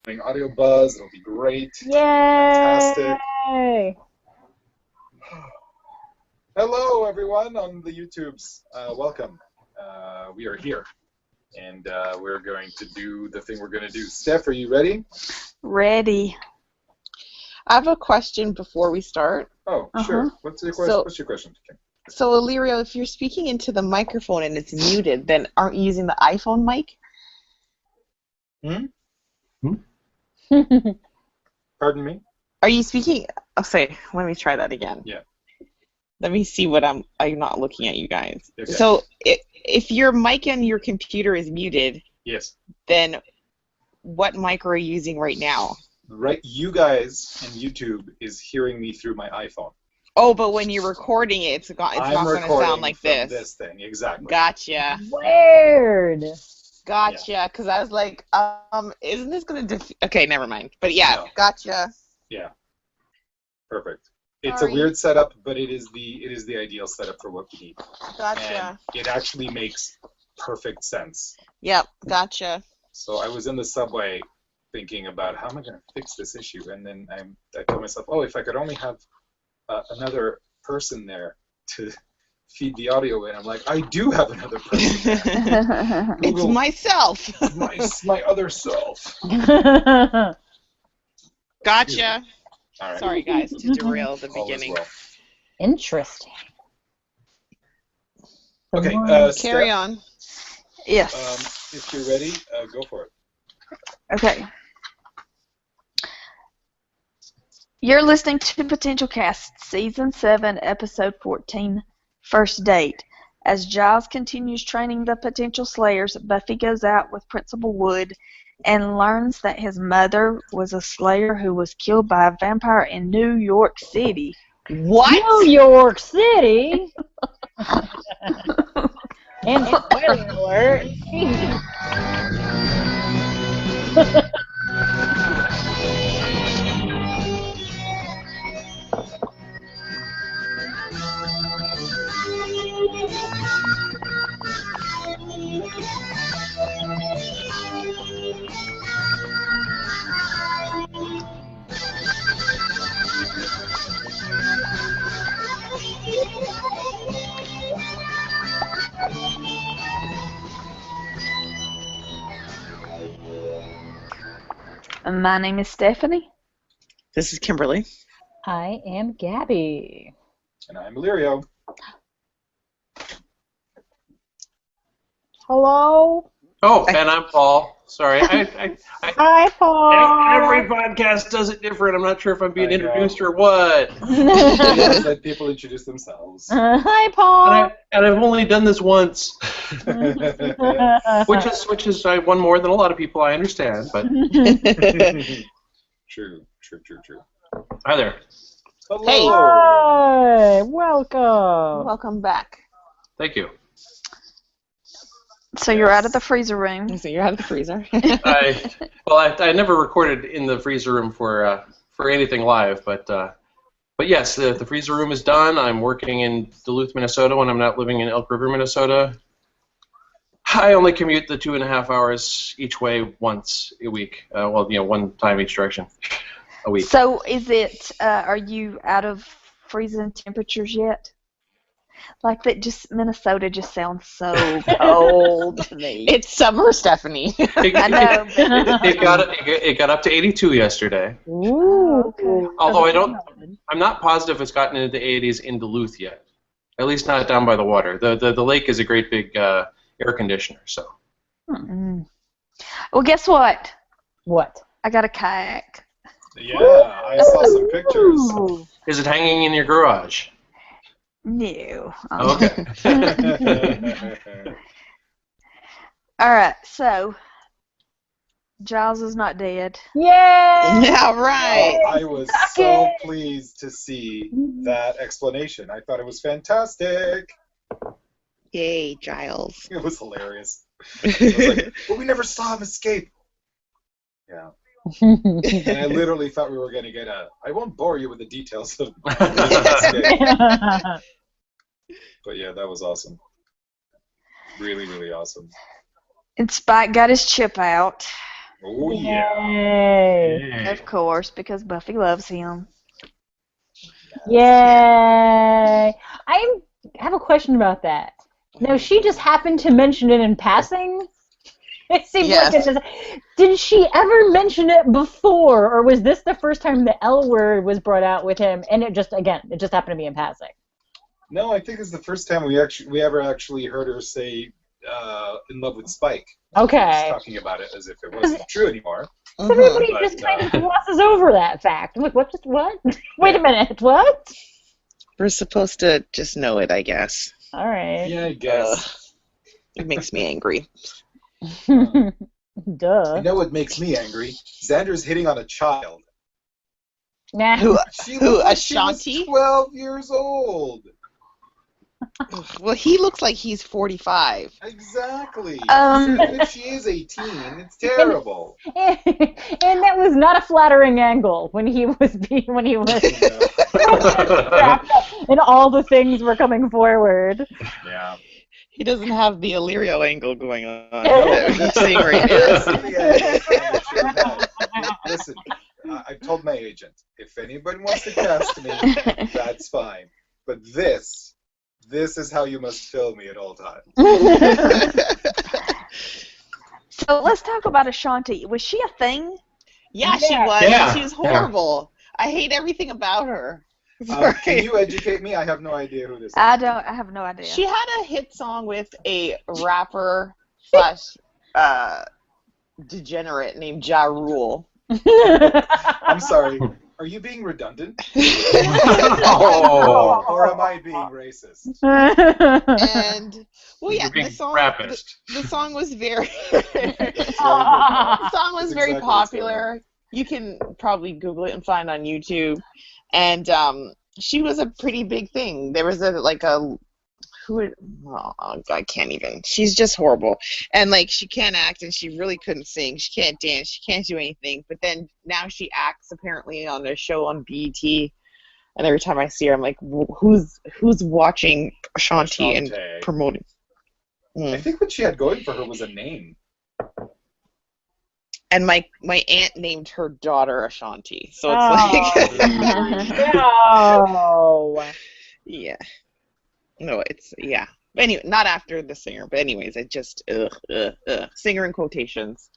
audio buzz. It'll be great. Yay! Fantastic. Hello, everyone on the YouTubes. Welcome. We are here, and we're going to do the thing we're going to do. Steph, are you ready? Ready. I have a question before we start. Oh, sure. What's your question? What's your question? Okay. So, Illyrio, if you're speaking into the microphone and it's muted, then aren't you using the iPhone mic? Pardon me? Are you speaking? Oh, sorry. Let me try that again. Yeah. Let me see what I'm not looking at you guys. Okay. So, if your mic on your computer is muted, yes, then what mic are you using right now? Right, you guys in YouTube is hearing me through my iPhone. Oh, but when you're recording it, it's not going to sound like this. This thing, exactly. Gotcha. Weird. Gotcha, because I was like, isn't this going to okay, never mind. But yeah, No. Gotcha. Yeah. Perfect. It's Sorry. a weird setup, but it is the ideal setup for what we need. Gotcha. And it actually makes perfect sense. Yep, gotcha. So I was in the subway thinking about how am I going to fix this issue, and then I told myself, oh, if I could only have another person there to feed the audio in. I'm like, I do have another person there. It's myself. my other self. Gotcha. All right. Sorry, guys, to derail the All is beginning. well. Interesting. Okay, Carry Steph, on. Yes. if you're ready, go for it. Okay. You're listening to PotentialCast, Season 7, Episode 14, First Date. As Giles continues training the Potential Slayers, Buffy goes out with Principal Wood and learns that his mother was a Slayer who was killed by a vampire in New York City. What? New York City? And spoiler alert. My name is Stephanie. This is Kimberly. I am Gabby. And I'm Illyrio. Hello. Oh, and I'm Paul. Sorry. Hi, Paul. Every podcast does it different. I'm not sure if I'm being I know. introduced or what. Just let people introduce themselves. Hi, Paul. And I've only done this once, which is one more than a lot of people. I understand, but True. hi there. Hello. Hey. Hi. Welcome. Welcome back. Thank you. So you're out of the freezer room. So you're out of the freezer. I never recorded in the freezer room for anything live, but yes, the freezer room is done. I'm working in Duluth, Minnesota when I'm not living in Elk River, Minnesota. I only commute the 2.5 hours each way once a week. One time each direction a week. So is it, are you out of freezing temperatures yet? Like that, Minnesota just sounds so cold to me. It's summer, Stephanie. I know. It got up to 82 yesterday. Ooh. Okay. Although I'm not positive it's gotten into the 80s in Duluth yet. At least not down by the water. The lake is a great big air conditioner. So. Mm. Well, guess what? What? I got a kayak. Yeah, I saw some pictures. Ooh. Is it hanging in your garage? No. Oh, okay. All right. So Giles is not dead. Yay! All right. I was so pleased to see that explanation. I thought it was fantastic. Yay, Giles. It was hilarious. I was like, but we never saw him escape. Yeah. And I literally thought we were going to get I won't bore you with the details of escape. But yeah, that was awesome. Really, really awesome. And Spike got his chip out. Oh yeah. Yay. Of course, because Buffy loves him. Yay. I have a question about that. No, she just happened to mention it in passing. It seems like Yes. it is. Did she ever mention it before, or was this the first time the L word was brought out with him? And it just happened to be in passing. No, I think it's the first time we ever actually heard her say in love with Spike. Okay. She was talking about it as if it wasn't true anymore. Everybody But, just kind of glosses over that fact. I'm like, what? Just what? Wait a minute, what? We're supposed to just know it, I guess. All right. Yeah, I guess. It makes me angry. Duh. You know what makes me angry? Xander's hitting on a child. Nah. Who? She Who, looks like she was Ashanti? 12 years old. Well, he looks like he's 45. Exactly. Um, Even if she is 18, it's terrible. And that was not a flattering angle when he was wrapped up and all the things were coming forward. Yeah. He doesn't have the Illyrio angle going on No. that he's seeing right now. Listen, I've told my agent, if anybody wants to cast me, that's fine. But this is how you must fill me at all times. So let's talk about Ashanti. Was she a thing? Yeah, she Yeah. was. Yeah. She was horrible. I hate everything about her. Can you educate me? I have no idea who this is. I have no idea. She had a hit song with a rapper slash degenerate named Ja Rule. I'm sorry. Are you being redundant? Oh. Or am I being racist? And well, yeah, You're being the song. rapist. The song was very. It's The song was That's very exactly what's going popular. You can probably Google it and find on YouTube. And she was a pretty big thing. There was I can't even. She's just horrible. And like she can't act and she really couldn't sing. She can't dance. She can't do anything. But then now she acts apparently on a show on BET. And every time I see her, I'm like, who's watching Ashanti and Ashante. promoting? I think what she had going for her was a name. And my aunt named her daughter Ashanti. So it's No. yeah. No, it's, yeah. Anyway, not after the singer, but anyways, it just, singer in quotations.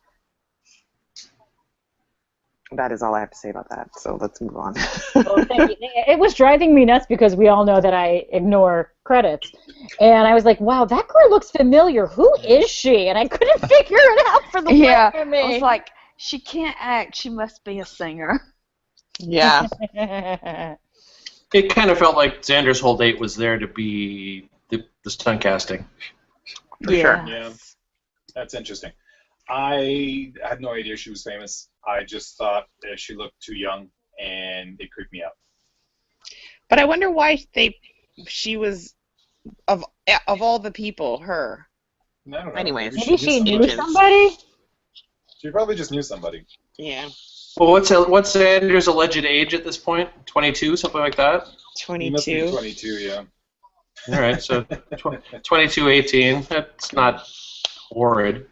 That is all I have to say about that, so let's move on. Well, thank you. It was driving me nuts because we all know that I ignore credits. And I was like, wow, that girl looks familiar. Who is she? And I couldn't figure it out for the Yeah, life of me. I was like, she can't act. She must be a singer. Yeah. It kind of felt like Xander's whole date was there to be the stunt casting. For sure. Yeah, that's interesting. I had no idea she was famous. I just thought that she looked too young, and it creeped me out. But I wonder why she was, of all the people, her. I don't know. Anyways. Maybe she knew agents. somebody? She probably just knew somebody. Yeah. Well, what's Xander's alleged age at this point? 22, something like that? He must be 22. 22, yeah. All right, so 22, 18. That's not horrid.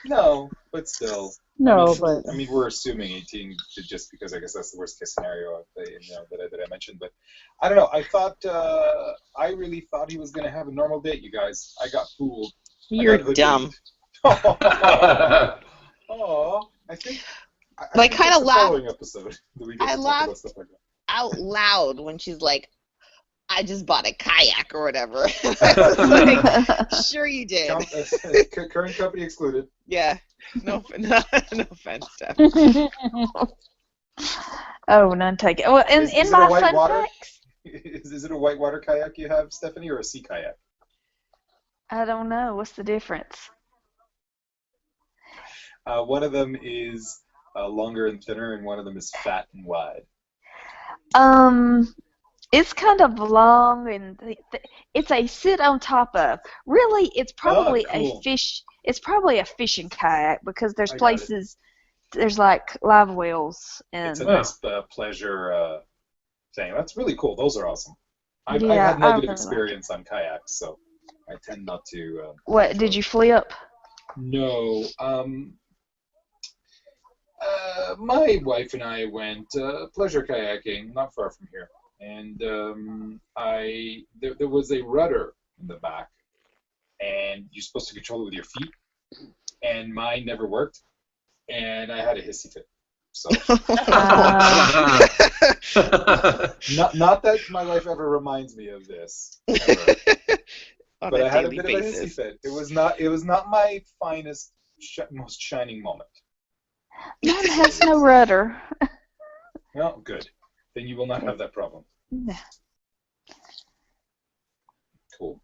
No, but still. No, I mean, we're assuming 18 just because I guess that's the worst case scenario that I mentioned. But I don't know. I really thought he was going to have a normal date, you guys. I got fooled. You're dumb. Oh, I think. Like, think kinda it's the laugh- following episode that we get I to talk laughed. about stuff like that. Out loud when she's like, I just bought a kayak or whatever. Like, sure you did. Current company excluded. Yeah. No offense, Steph. Oh, none taken. Well, Is in it my a white fun water? facts, Is it a whitewater kayak you have, Stephanie, or a sea kayak? I don't know. What's the difference? One of them is longer and thinner, and one of them is fat and wide. It's kind of long, and it's a sit on top of. Really, it's probably cool. a fish. It's probably a fishing kayak because there's I got it. places, there's like live whales and. It's a nice pleasure thing. That's really cool. Those are awesome. I've Yeah, had I negative really like experience on kayaks, so I tend not to. What did you flip? No. My wife and I went pleasure kayaking not far from here, and there was a rudder in the back, and you're supposed to control it with your feet, and mine never worked, and I had a hissy fit. So not that my life ever reminds me of this, ever. But I had a bit of a hissy fit. It was not my finest, most shining moment. Mine has no rudder. Well, good. Then you will not have that problem. No. Cool.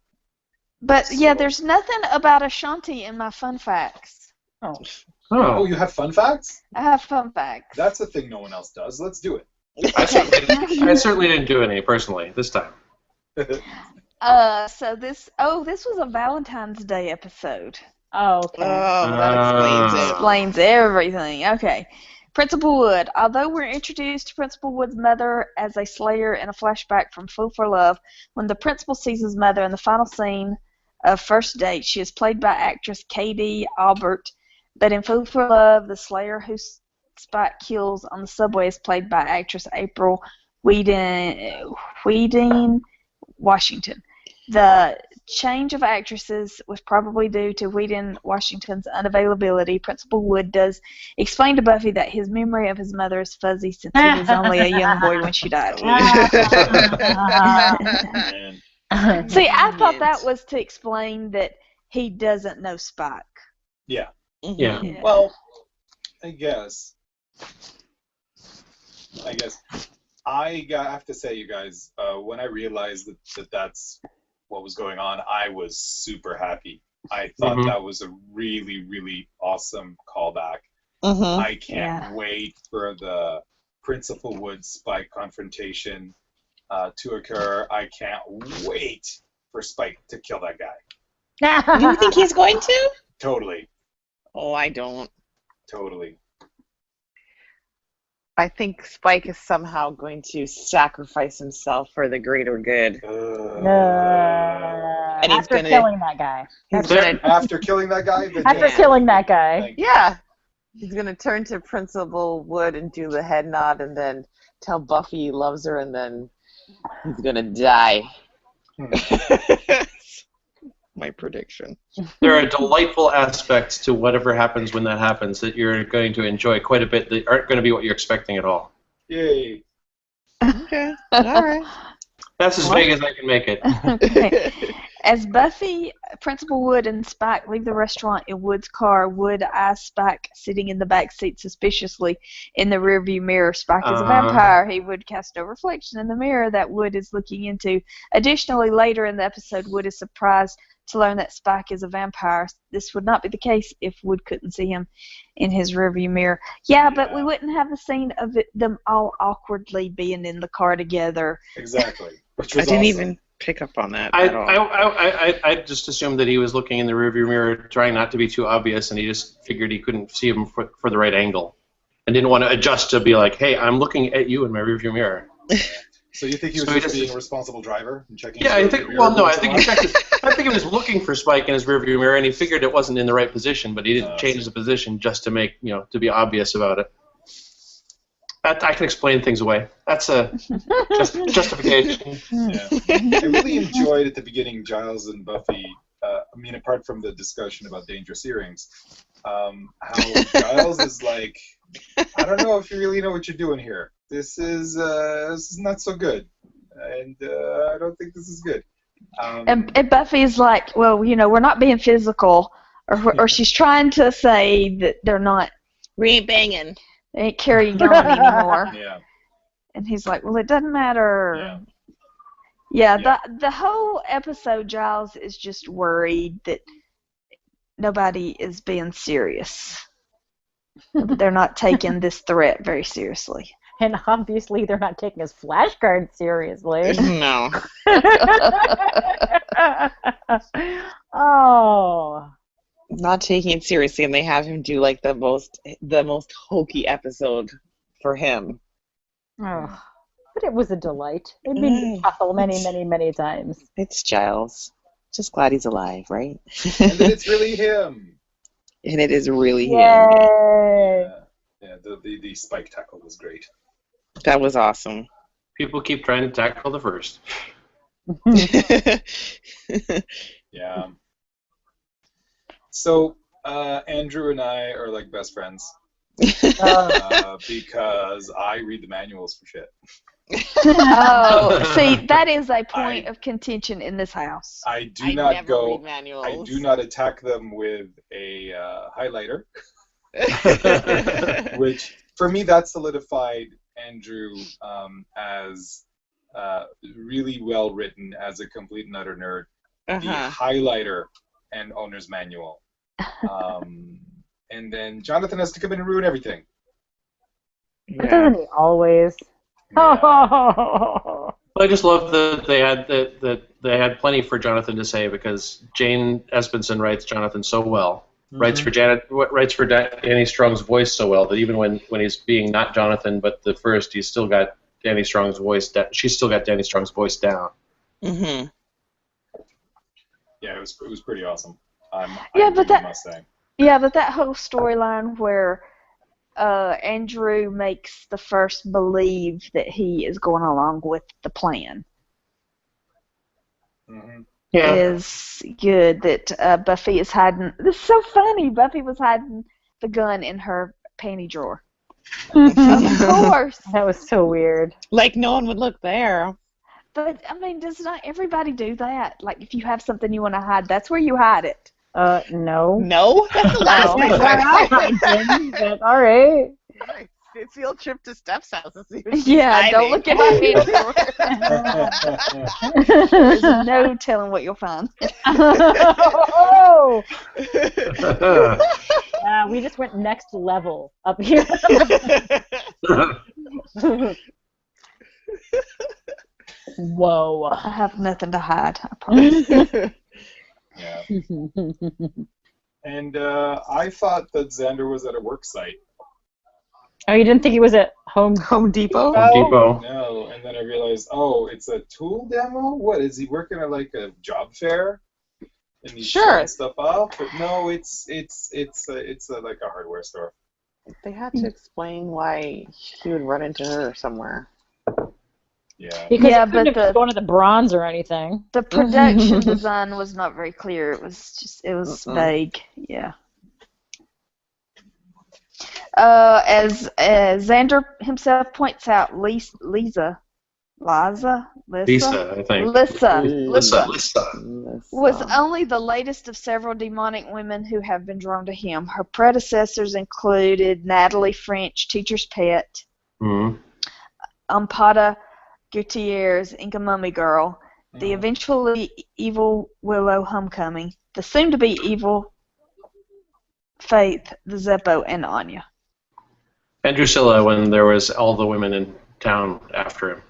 But yeah, there's nothing about Ashanti in my fun facts. Oh, you have fun facts? I have fun facts. That's a thing no one else does. Let's do it. I certainly didn't do any personally this time. So this was a Valentine's Day episode. Oh, okay. Oh, that explains it. Explains everything. Okay. Principal Wood. Although we're introduced to Principal Wood's mother as a slayer in a flashback from Fool for Love, when the principal sees his mother in the final scene of First Date, she is played by actress Katie Albert. But in Fool for Love, the slayer who Spike kills on the subway is played by actress April Whedon Washington. The change of actresses was probably due to Whedon Washington's unavailability. Principal Wood does explain to Buffy that his memory of his mother is fuzzy since he was only a young boy when she died. See, I thought that was to explain that he doesn't know Spike. Yeah. Yeah. Well, I guess I have to say, you guys, when I realized that that's what was going on, I was super happy. I thought that was a really, really awesome callback. I can't wait for the Principal Wood Spike confrontation to occur. I can't wait for Spike to kill that guy. You think he's going to? Totally. Oh, I don't. Totally. I think Spike is somehow going to sacrifice himself for the greater good. And after killing that guy. After killing that guy? After killing that guy. Yeah. He's going to turn to Principal Wood and do the head nod and then tell Buffy he loves her and then he's going to die. My prediction. There are delightful aspects to whatever happens when that happens that you're going to enjoy quite a bit that aren't going to be what you're expecting at all. Yay. Okay. All right. That's as vague as I can make it. Okay. As Buffy, Principal Wood, and Spike leave the restaurant in Wood's car, Wood eyes Spike sitting in the back seat suspiciously in the rearview mirror. Spike is a vampire. He would cast no reflection in the mirror that Wood is looking into. Additionally, later in the episode, Wood is surprised to learn that Spike is a vampire. This would not be the case if Wood couldn't see him in his rearview mirror. Yeah, but we wouldn't have the scene of them all awkwardly being in the car together. Exactly. Which I was didn't awesome. even pick up on that at all. I just assumed that he was looking in the rearview mirror, trying not to be too obvious, and he just figured he couldn't see him for the right angle, and didn't want to adjust to be like, "Hey, I'm looking at you in my rearview mirror." So you think he was just being a responsible driver and checking? Yeah, I think. Well, no, I think he was looking for Spike in his rearview mirror, and he figured it wasn't in the right position, but he didn't change the position just to make to be obvious about it. I can explain things away. That's a justification. Yeah. I really enjoyed at the beginning Giles and Buffy. Apart from the discussion about dangerous earrings, how Giles is like, I don't know if you really know what you're doing here. This is not so good, and I don't think this is good. And Buffy's like, well, we're not being physical, or she's trying to say that they're not. We ain't banging. They ain't carrying on anymore. Yeah. And he's like, well, it doesn't matter. Yeah. The whole episode, Giles is just worried that nobody is being serious. They're not taking this threat very seriously. And obviously they're not taking his flashcard seriously. No. Oh. Not taking it seriously, and they have him do like the most hokey episode for him. Oh. But it was a delight. It made me chuckle many, many, many times. It's Giles. Just glad he's alive, right? And then it's really him. And it is really him. Yay. Yeah, the spike tackle was great. That was awesome. People keep trying to tackle the first. Yeah. So Andrew and I are like best friends because I read the manuals for shit. Oh, see, that is a point of contention in this house. I do I not never go. read manuals. I do not attack them with a highlighter, which for me that solidified Andrew as really well written as a complete and utter nerd. The highlighter and owner's manual, and then Jonathan has to come in and ruin everything. But doesn't he always? Yeah. Well, I just love that they had plenty for Jonathan to say because Jane Espenson writes Jonathan so well, writes for Danny Strong's voice so well that even when he's being not Jonathan but the first, he's still got Danny Strong's voice. She's still got Danny Strong's voice down. Mm-hmm. Yeah, it was pretty awesome. But that whole storyline where Andrew makes the first believe that he is going along with the plan is good. That Buffy is hiding. This is so funny. Buffy was hiding the gun in her panty drawer. Of course. That was so weird. Like no one would look there. But I mean, does not everybody do that? Like if you have something you want to hide, that's where you hide it. No. No? That's the last place I didn't, but all right. Field trip to Steph's house. Yeah, don't look at my panty drawer. There's no telling what you'll find. Oh! We just went next level up here. Whoa. I have nothing to hide, I promise. Yeah. And I thought that Xander was at a work site. Oh, you didn't think he was at Home Depot? Home Depot. No, and then I realized, oh, it's a tool demo? What, is he working at like a job fair? And he's showing stuff off? But no, it's like a hardware store. They had to explain why he would run into her somewhere. Yeah. Because he couldn't have gone to the Bronze or anything. The production design was not very clear. It was vague. Yeah. As Xander himself points out, Lisa, I think. Lisa was only the latest of several demonic women who have been drawn to him. Her predecessors included Natalie French, Teacher's Pet, Ampata Gutierrez, Inca Mummy Girl, the eventually evil Willow Homecoming, the soon-to-be evil Faith, the Zeppo, and Anya. And Drusilla when there was all the women in town after him.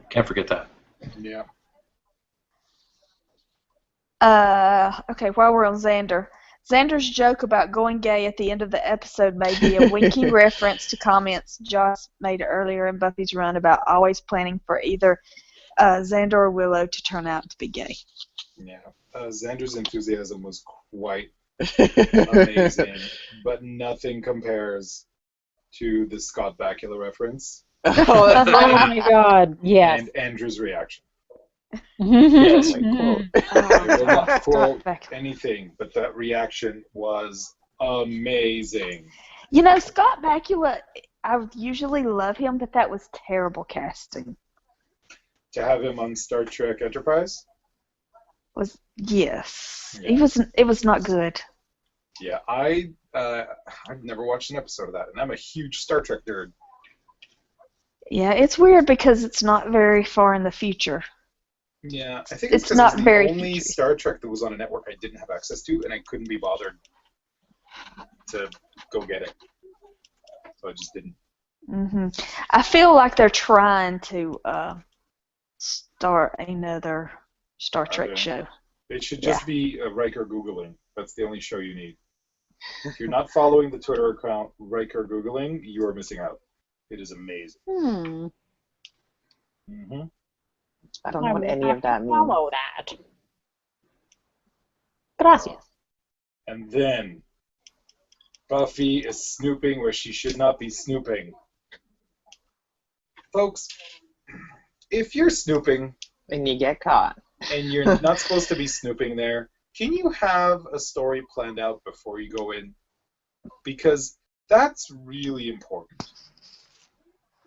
Can't forget that. Yeah. Okay, while we're on Xander's joke about going gay at the end of the episode may be a winky reference to comments Joss made earlier in Buffy's run about always planning for either Xander or Willow to turn out to be gay. Yeah. Xander's enthusiasm was quite amazing, but nothing compares to the Scott Bakula reference. Oh my God! Yes. And Andrew's reaction. Yes. I will not quote anything, but that reaction was amazing. You know, Scott Bakula, I usually love him, but that was terrible casting. To have him on Star Trek Enterprise? Yes. Yeah. It was not good. Yeah, I've never watched an episode of that, and I'm a huge Star Trek nerd. Yeah, it's weird because it's not very far in the future. Yeah, I think it's not the very only future. Star Trek that was on a network I didn't have access to, and I couldn't be bothered to go get it, so I just didn't. I feel like they're trying to start another Star Trek show. It should just be Riker Googling. That's the only show you need. If you're not following the Twitter account Riker Googling, you are missing out. It is amazing. I don't know what any of that means. Follow that. Gracias. And then Buffy is snooping where she should not be snooping. Folks, if you're snooping And you get caught. and you're not supposed to be snooping there, can you have a story planned out before you go in? Because that's really important.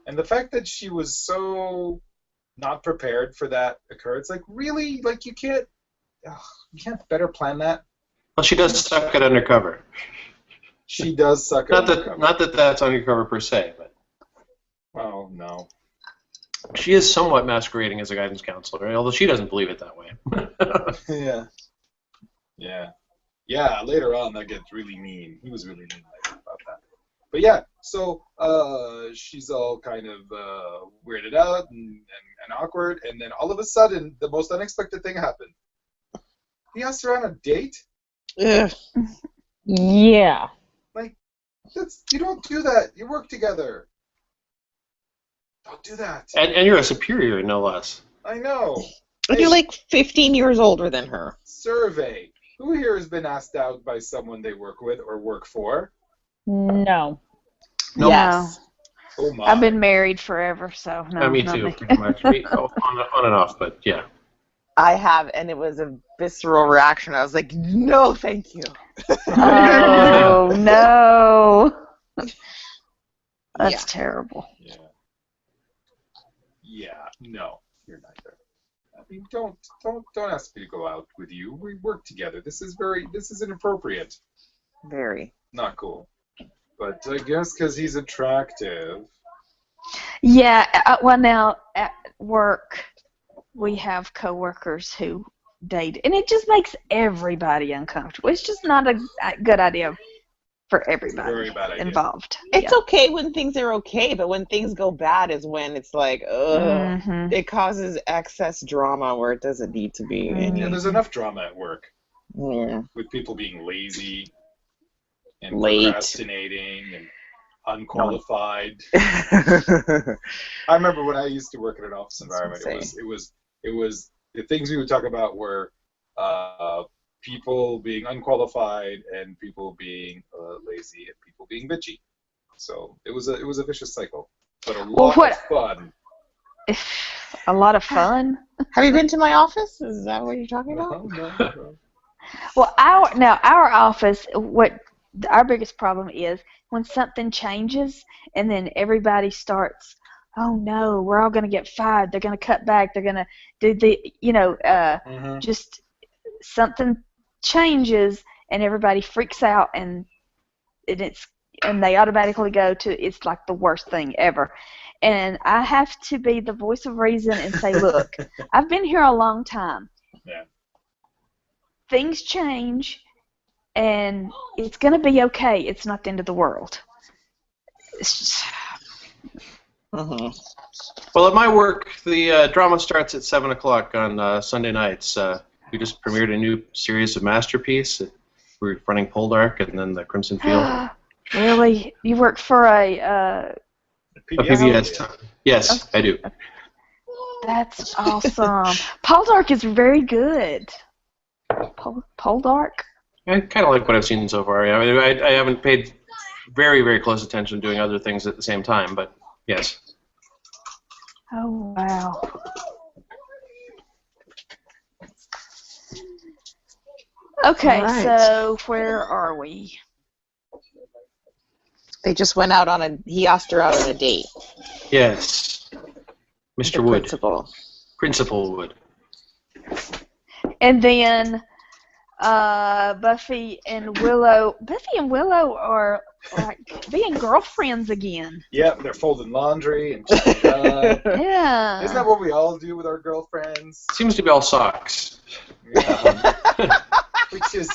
And the fact that she was so not prepared for that occurrence, like really, like you can't better plan that. Well, she does suck at undercover. She does suck at Not that undercover. not that that's undercover per se, but Oh no. she is somewhat masquerading as a guidance counselor, although she doesn't believe it that way. Yeah. Yeah. Yeah, later on that gets really mean. He was really mean later about that. But yeah, so she's all kind of weirded out and awkward, and then all of a sudden, the most unexpected thing happened. He asked her on a date? Ugh. Yeah. Like, you don't do that. You work together. Don't do that. And you're a superior, no less. I know. And you're like 15 years older than her. Survey. Who here has been asked out by someone they work with or work for? No. Nope. Yes. Oh my. I've been married forever, so no. Me not too, me. pretty much. On and off, but yeah. I have, and it was a visceral reaction. I was like, no, thank you. Oh no. That's Yeah. terrible. Yeah. Yeah. No, you're neither. I mean, don't ask me to go out with you. We work together. This is inappropriate. Very. Not cool. But I guess because he's attractive. Yeah, well now at work we have coworkers who date, and it just makes everybody uncomfortable. It's just not a good idea for It's a everybody very bad idea. involved. It's okay when things are okay, but when things go bad is when it's like, ugh. Mhm. It causes excess drama where it doesn't need to be. Mhm. Yeah, there's enough drama at work Yeah. with people being lazy and Late. procrastinating and unqualified. I remember when I used to work in an office environment. It was the things we would talk about were people being unqualified and people being lazy and people being bitchy. So it was a vicious cycle, but a lot of fun. A lot of fun. Have you been to my office? Is that what you're talking about? No. Well, our office, our biggest problem is when something changes and then everybody starts, oh no, we're all going to get fired. They're going to cut back. They're going to do just something changes and everybody freaks out and they automatically go to, it's like the worst thing ever. And I have to be the voice of reason and say, look, I've been here a long time. Yeah. Things change, and it's going to be okay. It's not the end of the world. It's just... Well, at my work, the drama starts at 7 o'clock on Sunday nights. We just premiered a new series of Masterpiece. We're running Poldark and then the Crimson Field. Really? You work for a PBS. Yes, I do. That's awesome. Poldark is very good. Poldark? I kind of like what I've seen so far. I mean, I haven't paid very, very close attention doing other things at the same time, but yes. Oh, wow. Okay, All right. so where are we? They just went out he asked her out on a date. Yes. Mr. The Wood. Principal. Principal Wood. And then Buffy and Willow are like being girlfriends again. Yep, they're folding laundry and chatting up. Yeah. Isn't that what we all do with our girlfriends? Seems to be all socks. Yeah. Which is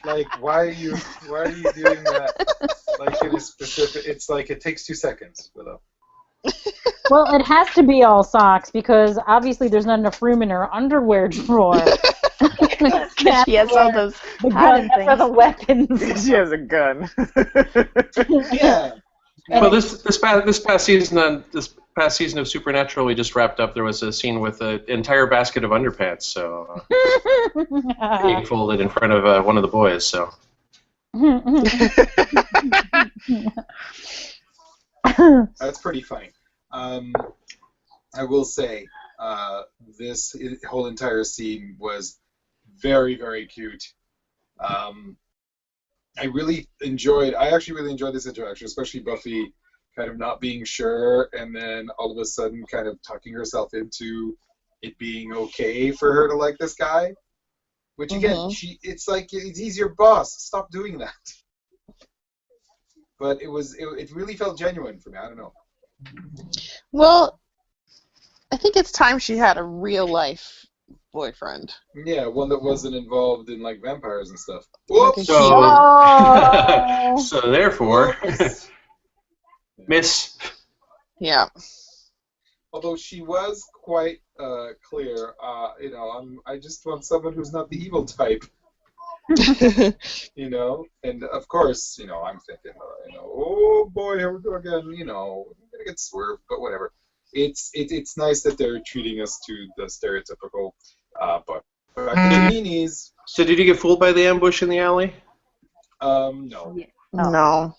like, why are you doing that? Like in a specific, it's like it takes 2 seconds, Willow. Well, it has to be all socks because obviously there's not enough room in her underwear drawer. She has all those The hiding gun for the things. weapons. She has a gun. Yeah. Well, this past season of Supernatural we just wrapped up, there was a scene with an entire basket of underpants, so being folded in front of one of the boys. So. That's pretty funny. I will say, this whole entire scene was very, very cute. I actually really enjoyed this interaction, especially Buffy kind of not being sure and then all of a sudden kind of talking herself into it being okay for her to like this guy. Which again, it's like, he's your boss. Stop doing that. But it really felt genuine for me. I don't know. Well, I think it's time she had a real life boyfriend. Yeah, one that wasn't involved in like vampires and stuff. Whoops! So therefore, Miss. Yeah. Although she was quite clear, I just want someone who's not the evil type. And of course, I'm thinking, oh boy, here we go again. I'm gonna get swerved, but whatever. It's nice that they're treating us to the stereotypical, but back to the meanies. So did you get fooled by the ambush in the alley? No. Yeah. No.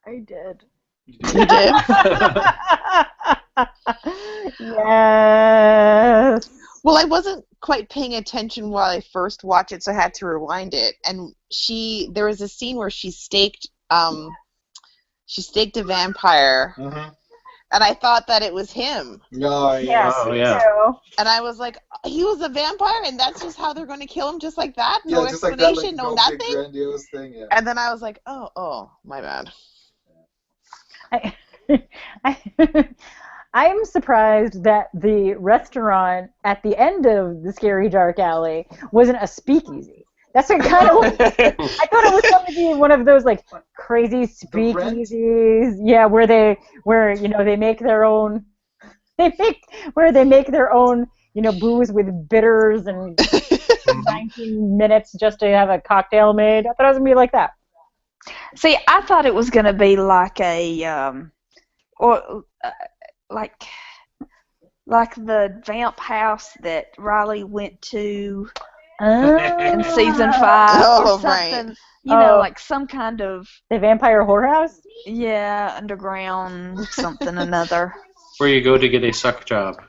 I did. You did? Yes. Well, I wasn't quite paying attention while I first watched it, so I had to rewind it. And there was a scene where she staked a vampire, and I thought that it was him. Oh, Yes, Oh, me yeah. too. And I was like, he was a vampire, and that's just how they're going to kill him, just like that? Yeah, No just like that, explanation, like, no big nothing? grandiose thing, yeah. And then I was like, oh, my bad. I am surprised that the restaurant at the end of the Scary Dark Alley wasn't a speakeasy. That's what kind of. I thought it was going to be one of those like crazy speakeasies. Yeah, where they make their own. Where they make their own booze with bitters and 19 minutes just to have a cocktail made. I thought it was gonna be like that. See, I thought it was going to be like like the vamp house that Riley went to in season 5 Oh, or something. right. Like some kind of The vampire whorehouse. underground something another. Where you go to get a suck job.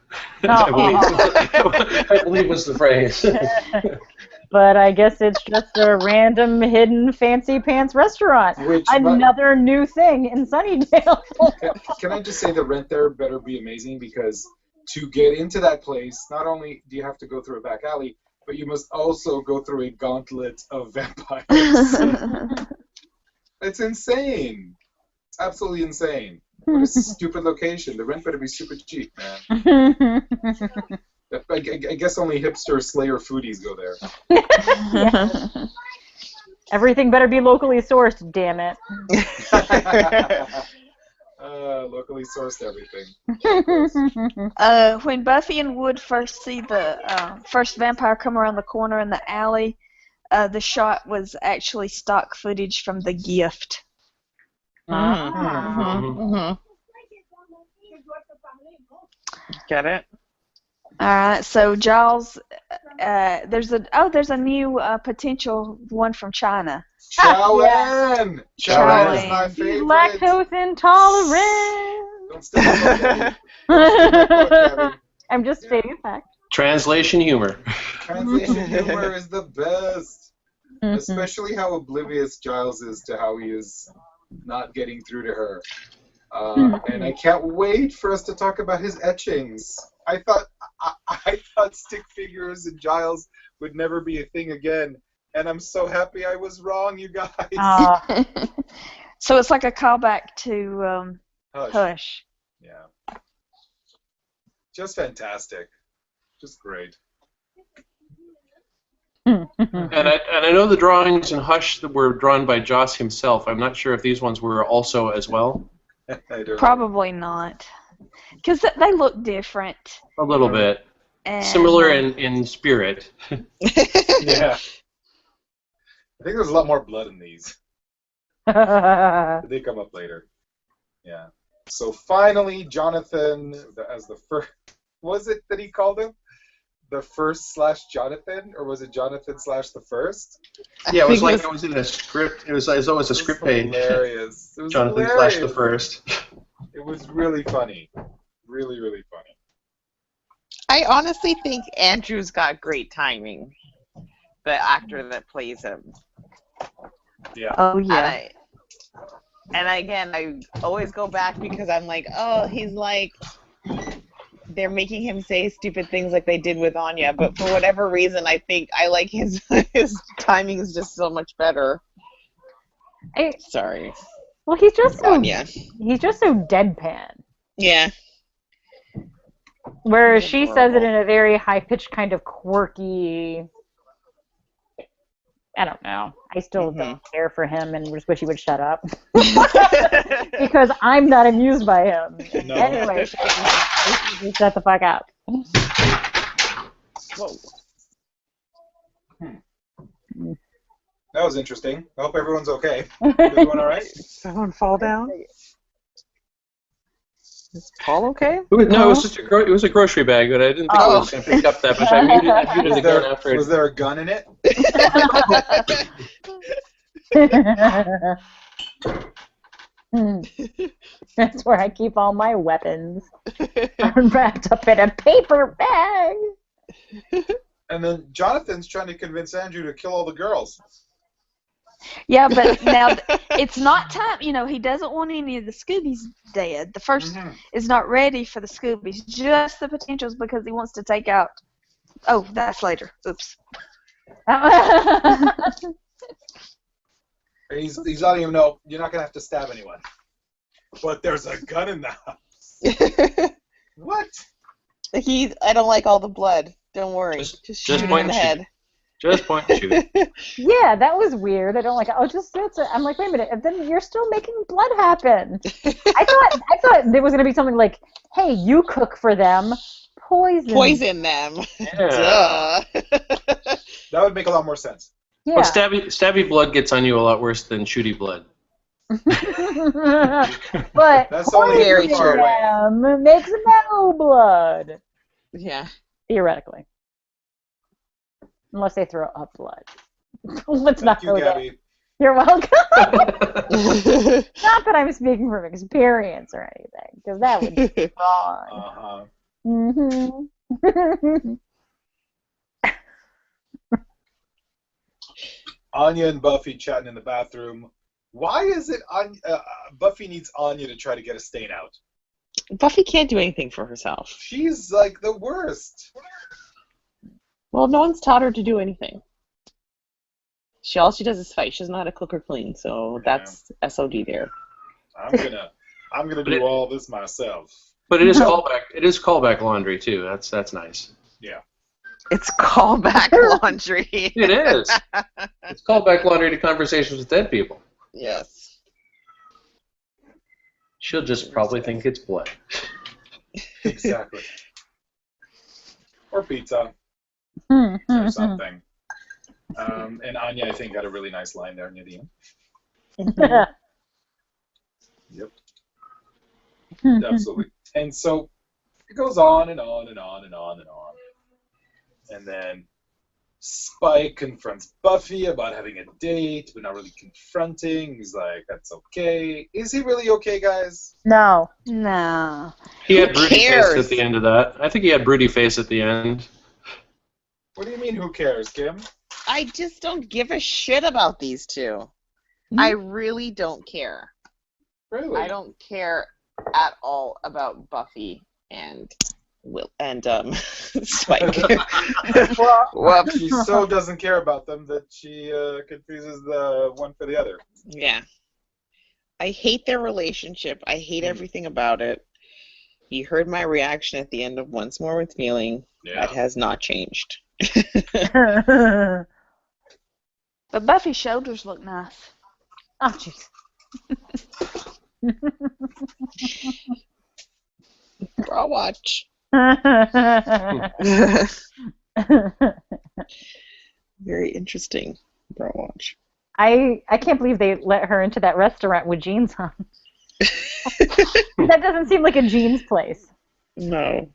Oh. I believe was the phrase. But I guess it's just a random hidden fancy pants restaurant. Another new thing in Sunnydale. Can I just say the rent there better be amazing, because to get into that place, not only do you have to go through a back alley, but you must also go through a gauntlet of vampires. It's insane. It's absolutely insane. What a stupid location. The rent better be super cheap, man. I guess only hipster Slayer foodies go there. Yeah. Everything better be locally sourced, damn it. Locally sourced everything. When Buffy and Wood first see the first vampire come around the corner in the alley, the shot was actually stock footage from The Gift. Get it? All right, so Giles, there's a new potential one from China. Chowan! Chowan is my She's favorite. lactose intolerant. Don't steal my book. I'm just stating a fact. Translation humor. Translation humor is the best. Especially how oblivious Giles is to how he is not getting through to her. And I can't wait for us to talk about his etchings. I thought stick figures and Giles would never be a thing again, and I'm so happy I was wrong, you guys. So it's like a callback to Hush. Yeah. Just fantastic. Just great. And I know the drawings in Hush that were drawn by Joss himself. I'm not sure if these ones were also as well. Probably not, because they look different. A little bit. And, similar in spirit. Yeah. I think there's a lot more blood in these. They come up later. Yeah. So finally, Jonathan, as the first, was it that he called him? The first / Jonathan, or was it Jonathan / the first? Yeah, it was like it was in a script. It was always a script page. Hilarious. It was Jonathan hilarious. / the first. It was really funny. Really, really funny. I honestly think Andrew's got great timing. The actor that plays him. Yeah. Oh yeah. And again, I always go back because I'm like, oh, he's like, they're making him say stupid things like they did with Anya, but for whatever reason, I think I like his timing is just so much better. Sorry. Well, he's just so Anya. he's just so deadpan. Yeah. Whereas she says it in a very high-pitched, kind of quirky. I don't know. I still don't care for him and just wish he would shut up. Because I'm not amused by him. No. Anyway, shut the fuck up. Whoa. That was interesting. I hope everyone's okay. Everyone all right? Someone fall down? Is Paul okay? No, it was just it was a grocery bag, but I didn't think I was going to pick up that much. I muted it again after. Was there a gun in it? That's where I keep all my weapons. Wrapped up in a paper bag. And then Jonathan's trying to convince Andrew to kill all the girls. Yeah, but now it's not time. You know, he doesn't want any of the Scoobies dead. The first is not ready for the Scoobies, just the potentials because he wants to take out. Oh, that's later. Oops. He's letting him know you're not gonna have to stab anyone. But there's a gun in the house. What? I don't like all the blood. Don't worry. Just shoot him in the head. Just point and shoot. Yeah, that was weird. I don't like it. Oh, just I'm like, wait a minute. And then you're still making blood happen. I thought there was gonna be something like, hey, you cook for them, poison them. Yeah. That would make a lot more sense. Yeah. Well, stabby blood gets on you a lot worse than shooty blood. But That's only very poisoning true. them makes no blood. Yeah. Theoretically. Unless they throw up blood. Let's not Thank you, go there. Gabby. You're welcome. Not that I'm speaking from experience or anything, because that would be wrong. Uh-huh. Anya and Buffy chatting in the bathroom. Why is it Buffy needs Anya to try to get a stain out? Buffy can't do anything for herself. She's like the worst. Well, no one's taught her to do anything. All she does is fight. She doesn't know how to cook or clean, so that's SOD there. I'm gonna do all this myself. But it is callback. It is callback laundry too. That's nice. Yeah. It's callback laundry. It is. It's callback laundry to conversations with dead people. Yes. She'll just probably think it's blood. Exactly. Or pizza. Or something. And Anya, I think, got a really nice line there near the end. Yep. Absolutely. And so it goes on and on and on and on and on. And then Spike confronts Buffy about having a date, but not really confronting. He's like, that's okay. Is he really okay, guys? No. No. He had broody cares? face at the end of that. I think he had broody face at the end. What do you mean, who cares, Kim? I just don't give a shit about these two. I really don't care. Really? I don't care at all about Buffy and Spike. Well, she so doesn't care about them that she confuses the one for the other. Yeah. I hate their relationship. I hate everything about it. You heard my reaction at the end of Once More with Feeling. Yeah. That has not changed. But Buffy's shoulders look nice. Oh, jeez. Bra watch. Very interesting. Bra watch. I can't believe they let her into that restaurant with jeans on. That doesn't seem like a jeans place. No.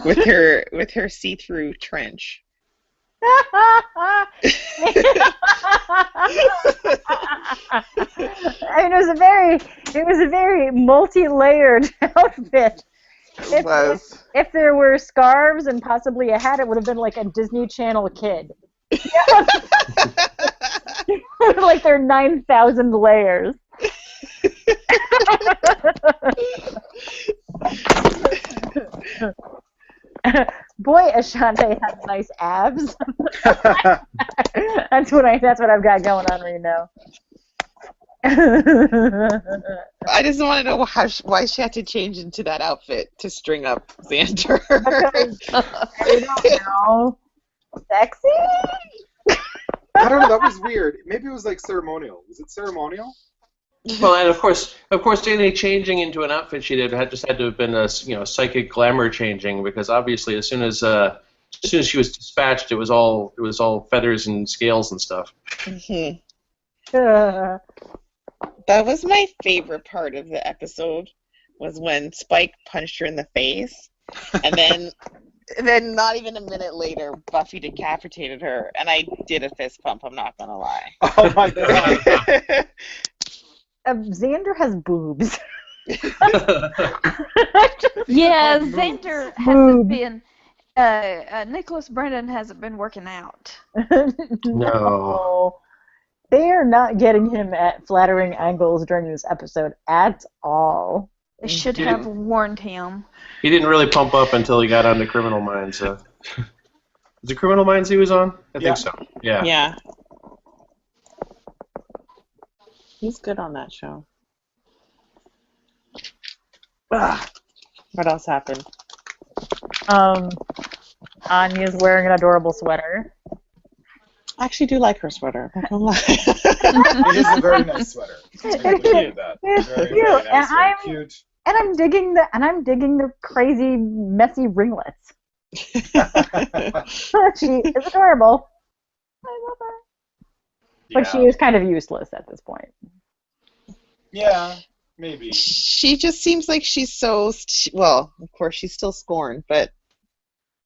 With her see-through trench. I mean, it was a very multi-layered outfit. It was. If there were scarves and possibly a hat, it would have been like a Disney Channel kid. Like there are 9,000 layers. Boy, Ashante has nice abs. That's what I've got going on right now. I just want to know why she had to change into that outfit to string up Xander. I don't know. Sexy? I don't know. That was weird. Maybe it was like ceremonial. Was it ceremonial? Well, and of course, any changing into an outfit she did just had to have been a psychic glamour changing, because obviously as soon as she was dispatched, it was all feathers and scales and stuff. Mm-hmm. That was my favorite part of the episode, was when Spike punched her in the face, and then not even a minute later, Buffy decapitated her, and I did a fist pump. I'm not gonna lie. Oh my god. Xander has boobs. Yeah, Xander hasn't been. Nicholas Brennan hasn't been working out. No. They are not getting him at flattering angles during this episode at all. They should have warned him. He didn't really pump up until he got onto Criminal Minds. Was it Criminal Minds he was on? I think so. Yeah. Yeah. He's good on that show. What else happened? Anya's wearing an adorable sweater. I actually do like her sweater. I'm not gonna lie. It is a very nice sweater. It's Very, very nice, very cute. And I'm digging the crazy, messy ringlets. She is adorable. I love her. But she is kind of useless at this point. Yeah, maybe. She just seems like she's so... Well, of course, she's still scorned, but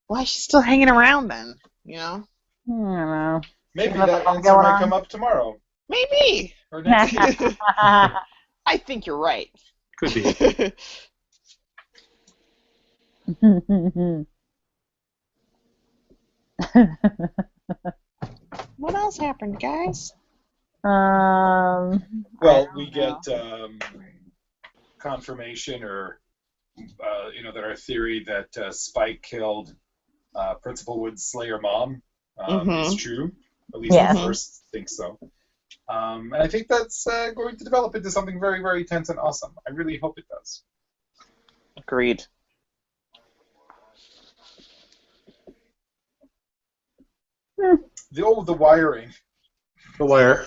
why is she still hanging around then? You know? I don't know. Maybe that answer might come up tomorrow. Maybe. Or next week. I think you're right. Could be. What else happened, guys? Well, we get confirmation, or that our theory that Spike killed Principal Wood's Slayer mom is true. At least at first, think so. And I think that's going to develop into something very, very tense and awesome. I really hope it does. Agreed. The wiring. The wire.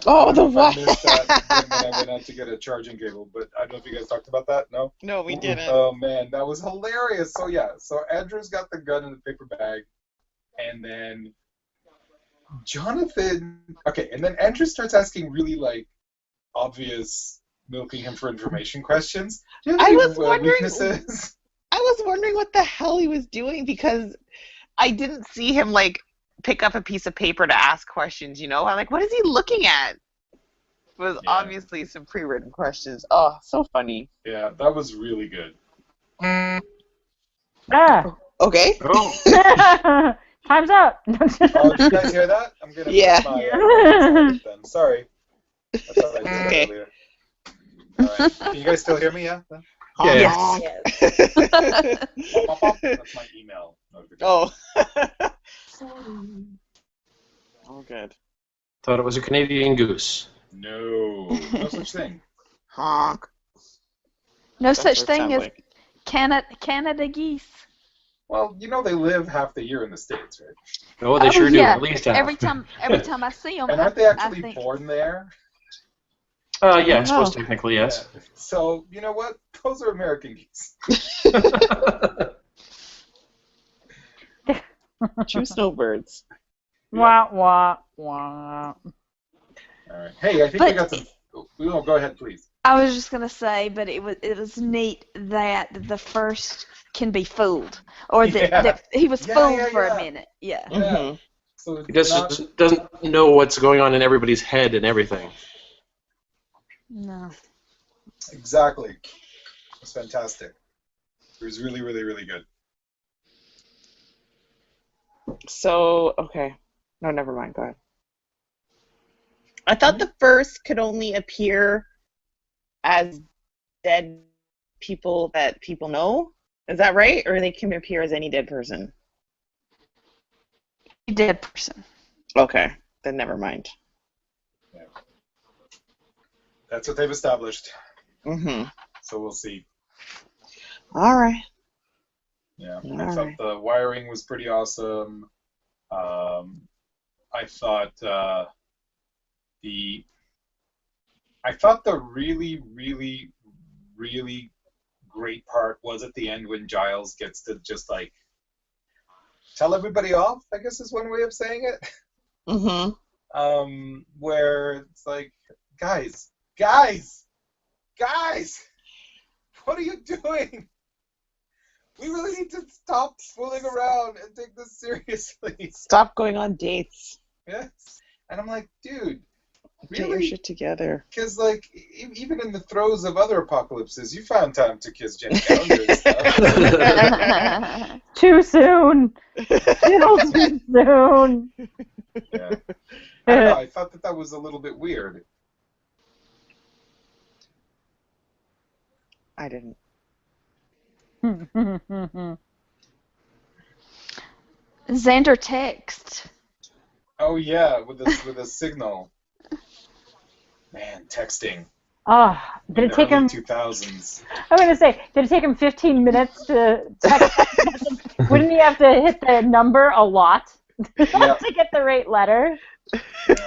Oh, the I wire. missed that when I went out to get a charging cable, but I don't know if you guys talked about that. No? No, we didn't. Oh, man, that was hilarious. So Andrew's got the gun in the paper bag, and then Jonathan... Okay, and then Andrew starts asking really, obvious milking him for information questions. Do you have any weaknesses? I was wondering what the hell he was doing, because I didn't see him, pick up a piece of paper to ask questions, I'm like, what is he looking at? It was obviously some pre-written questions. Oh, so funny. Yeah, that was really good. Okay. Oh. Time's up. Oh, did you guys hear that? I'm going to put my then. Sorry. I thought I did that earlier. All right. Can you guys still hear me, yeah? Yeah. Yes. That's my email notification. Oh, good. Thought it was a Canadian goose. No such thing. Honk. No such thing as Canada geese. Well, they live half the year in the States, right? Oh, they sure do. At least half. Every time I see them. And aren't they actually born there? Yeah, I suppose technically, yes. Yeah. So, you know what? Those are American geese. True snowbirds. Wah, wah, wah. All right. Hey, I think we got some. We will go ahead, please. I was just gonna say, but it was neat that the first can be fooled, or that he was fooled for a minute. Yeah. Yeah. So He just doesn't know what's going on in everybody's head and everything. No. Exactly. It was fantastic. It was really, really, really good. So, okay. No, never mind. Go ahead. I thought the first could only appear as dead people that people know. Is that right? Or they can appear as any dead person? Dead person. Okay. Then never mind. Yeah. That's what they've established. Mm-hmm. So we'll see. All right. Yeah. All I thought the wiring was pretty awesome. I thought the really, really, really great part was at the end when Giles gets to just like tell everybody off, I guess is one way of saying it. Mm-hmm. Where it's like, guys, what are you doing? We really need to stop fooling around and take this seriously. Stop going on dates. Yes. And I'm like, dude, Get your really? shit together. Because, like, even in the throes of other apocalypses, you found time to kiss Jenny Calendar and stuff. Too soon. Still too soon. Yeah. I don't know. I thought that was a little bit weird. I didn't. Xander text. Oh yeah, with a signal. Man, texting. Oh, did In it take the early him? 2000s. I'm gonna say, did it take him 15 minutes to text that message? Wouldn't he have to hit the number a lot to get the right letter?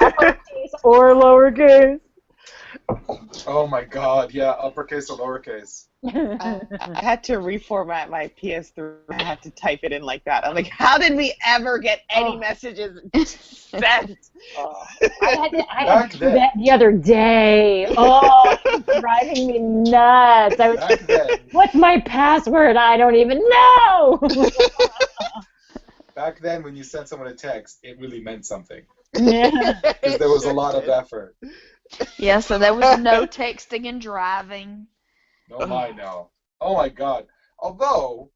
Uppercase or lowercase? Oh my God! Yeah, uppercase or lowercase. I had to reformat my PS3. I had to type it in like that. I'm like, how did we ever get any messages sent? I had to do that the other day. Oh, it's driving me nuts. Back then, what's my password? I don't even know. back then, when you sent someone a text, it really meant something. Yeah. Because there was a lot of effort. Yeah, so there was no texting and driving. No, no. Oh my God. Although,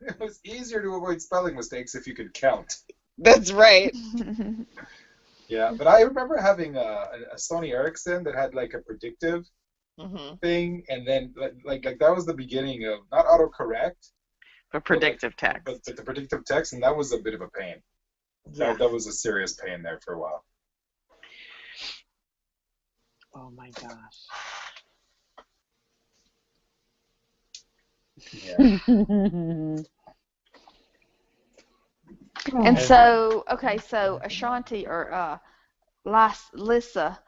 it was easier to avoid spelling mistakes if you could count. That's right. Yeah, but I remember having a Sony Ericsson that had like a predictive thing, and then like that was the beginning of not autocorrect, but predictive text. But the predictive text, and that was a bit of a pain. Yeah. That was a serious pain there for a while. Oh my gosh. Yeah. And so, okay, so Ashanti or Lissa,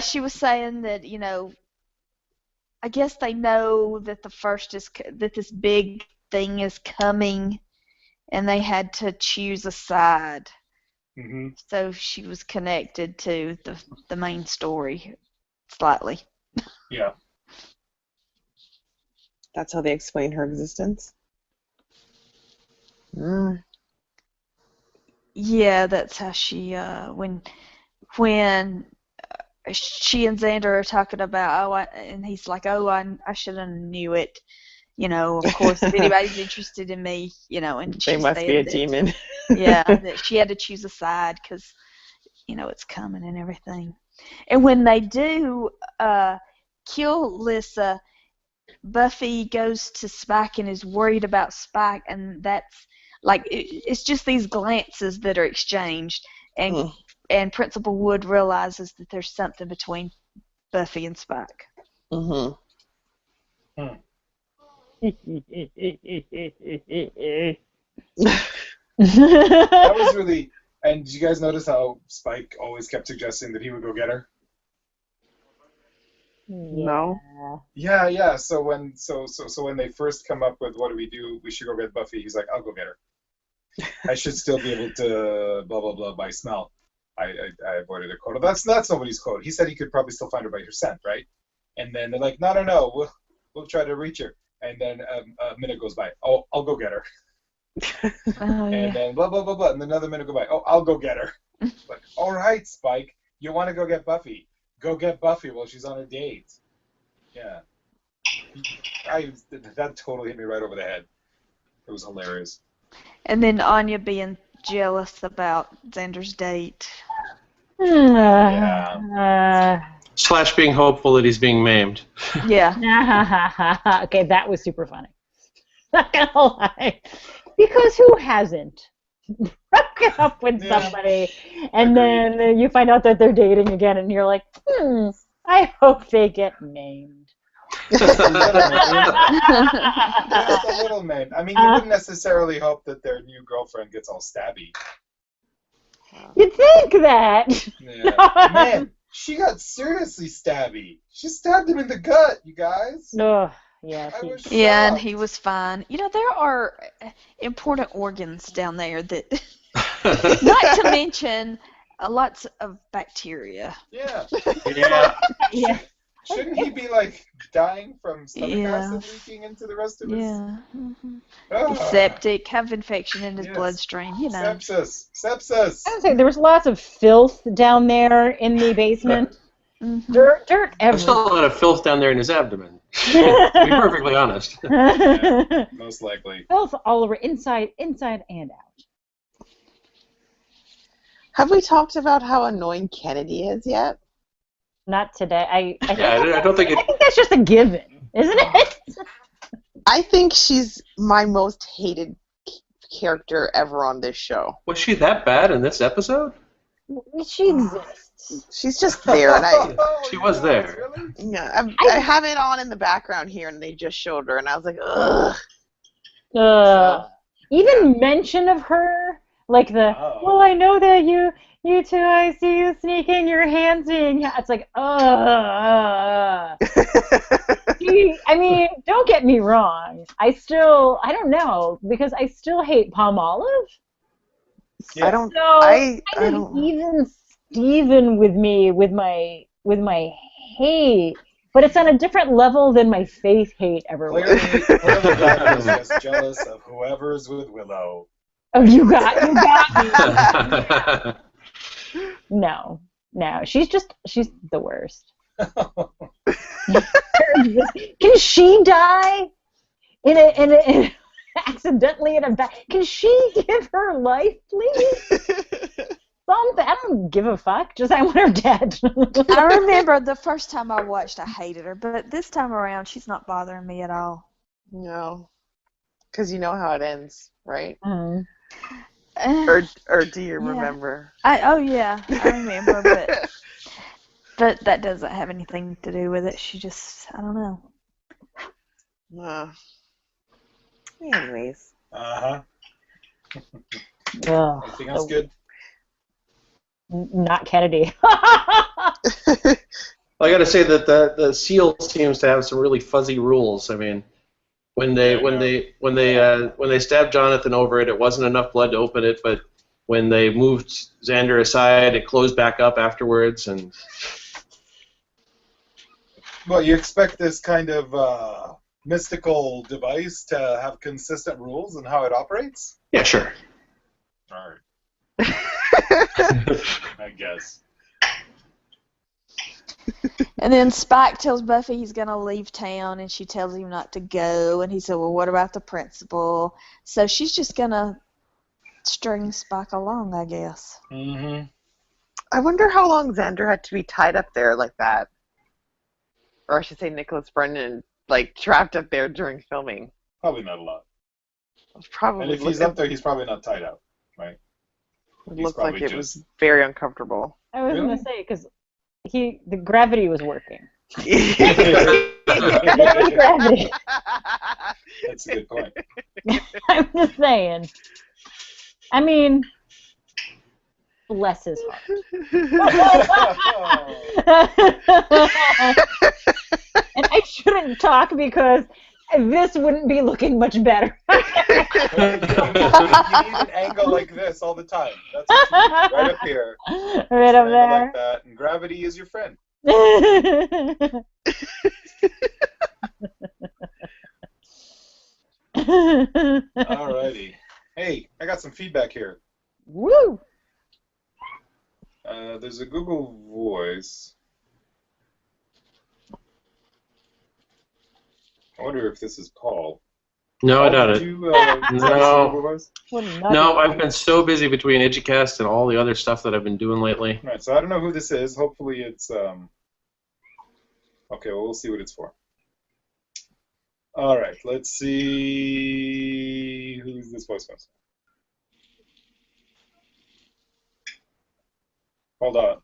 she was saying that, you know, I guess they know that that this big thing is coming, and they had to choose a side. Mm-hmm. So she was connected to the main story slightly. Yeah. That's how they explain her existence? Yeah, that's how she, when she and Xander are talking about, and he's like, I should have knew it. You know, of course, if anybody's interested in me, you know, and she they must be a demon. Yeah, that she had to choose a side because, you know, it's coming and everything. And when they do kill Lissa, Buffy goes to Spike and is worried about Spike, and that's like it's just these glances that are exchanged, and Principal Wood realizes that there's something between Buffy and Spike. Mm-hmm. That was really. And did you guys notice how Spike always kept suggesting that he would go get her? No. Yeah. So when they first come up with what do, we should go get Buffy. He's like, I'll go get her. I should still be able to blah blah blah by smell. I avoided a quote. That's nobody's quote. He said he could probably still find her by her scent, right? And then they're like, no, we'll try to reach her. And then a minute goes by. Oh, I'll go get her. And then blah blah blah blah. And then another minute go by. Oh, I'll go get her. Like, all right, Spike, you want to go get Buffy? Go get Buffy while she's on her date. Yeah. That totally hit me right over the head. It was hilarious. And then Anya being jealous about Xander's date. Yeah. Slash being hopeful that he's being maimed. Yeah. Okay, that was super funny. Not gonna lie. Because who hasn't broken up with somebody and then you find out that they're dating again and you're like, I hope they get maimed. Just a little man. I mean, you wouldn't necessarily hope that their new girlfriend gets all stabby. You'd think that. Yeah. Man, she got seriously stabby. She stabbed him in the gut, you guys. Oh, yeah. I was Yeah, and shocked. he was fine. You know, there are important organs down there that, not to mention, lots of bacteria. Yeah. Yeah. Shouldn't he be, like, dying from stomach Yeah. acid leaking into the rest of his... Yeah. Ah. He's septic, have infection in his Yes. bloodstream, you know. Sepsis. I would say there was lots of filth down there in the basement. Mhm. Dirt There's everywhere. still a lot of filth down there in his abdomen. To be perfectly honest. Yeah, most likely. Filth all over, inside and out. Have we talked about how annoying Kennedy is yet? Not today. I don't think it. think that's just a given, isn't it? I think she's my most hated character ever on this show. Was she that bad in this episode? She exists. She's just there, and She was there. Really? I have it on in the background here, and they just showed her, and I was like, ugh. Even mention of her, like the, well, I know that you two, I see you sneaking your hands in. It's like, I mean, don't get me wrong. I don't know, because I still hate Palmolive. Yeah. I don't. So I kind don't. of even Steven with me with my hate, but it's on a different level than my faith hate ever was. Clearly Batman is just jealous of whoever's with Willow. Oh, you got me. No, she's the worst. Can she die in a accidentally in a back? Can she give her life, please? Something. I don't give a fuck. Just I want her dead. I remember the first time I watched, I hated her, but this time around, she's not bothering me at all. No, because you know how it ends, right? Mm. Or do you remember? I remember, but that doesn't have anything to do with it. She just, I don't know. Anyways. Uh-huh. Oh, Anything else good? not Kennedy. I got to say that the SEAL seems to have some really fuzzy rules. I mean, when they stabbed Jonathan over it, it wasn't enough blood to open it, but when they moved Xander aside, it closed back up afterwards. And Well, you expect this kind of mystical device to have consistent rules in how it operates? yeah, sure. All right. I guess. And then Spike tells Buffy he's going to leave town, and she tells him not to go. And he said, well, what about the principal? So she's just going to string Spike along, I guess. Mm-hmm. I wonder how long Xander had to be tied up there like that. Or I should say Nicholas Brennan, like, trapped up there during filming. Probably not a lot. Probably. And if he's up there, he's probably not tied up, right? It he's looked like probably it was very uncomfortable. I was Really? gonna say because the gravity was working. Gravity. That's a good point. I'm just saying. I mean, bless his heart. And I shouldn't talk because this wouldn't be looking much better. You need an angle like this all the time. That's what you need. Right up here. Right Just up an angle there. like that, and gravity is your friend. Alrighty. Hey, I got some feedback here. Woo! There's a Google Voice. I wonder if this is Paul. No, I Paul, doubt did it. you text No. Google Voice? No, I've been so busy between EduCast and all the other stuff that I've been doing lately. All right, so I don't know who this is. Hopefully it's okay, well, we'll see what it's for. All right, let's see who's this voice was. Hold on.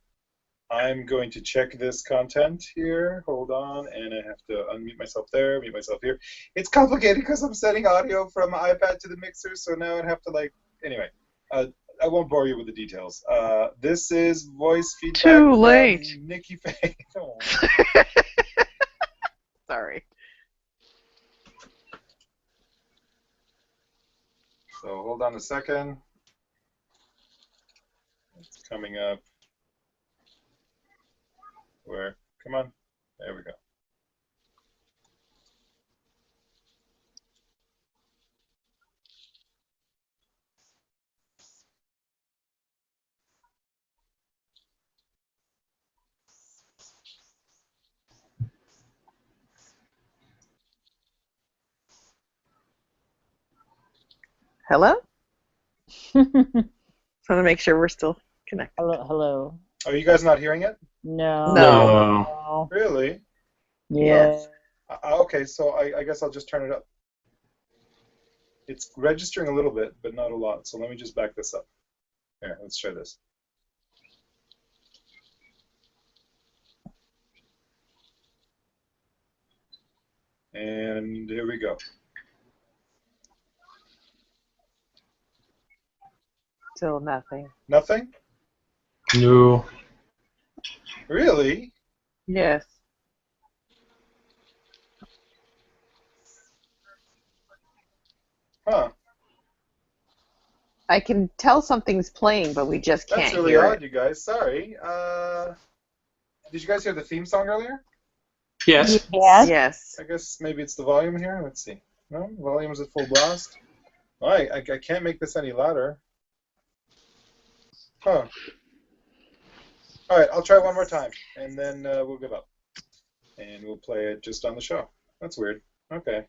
I'm going to check this content here. Hold on, and I have to unmute myself there, mute myself here. It's complicated because I'm sending audio from my iPad to the mixer, so now I'd have to anyway. I won't bore you with the details. This is voice feedback. Too late. From Nikki Faye. Oh. Sorry. So hold on a second. It's coming up. Where? Come on. There we go. Hello? Just want to make sure we're still connected. Hello. Are you guys not hearing it? No. No. Really? Yeah. Okay, so I guess I'll just turn it up. It's registering a little bit, but not a lot. So let me just back this up. Here, let's try this. And here we go. Still nothing. Nothing? No. Really? Yes. Huh. I can tell something's playing, but we just can't That's really hear odd, it. you guys. Sorry. Did you guys hear the theme song earlier? Yes. Yes. Yes. I guess maybe it's the volume here. Let's see. No, volume is at full blast. Oh, I can't make this any louder. Huh. All right, I'll try one more time, and then we'll give up. And we'll play it just on the show. That's weird. Okay.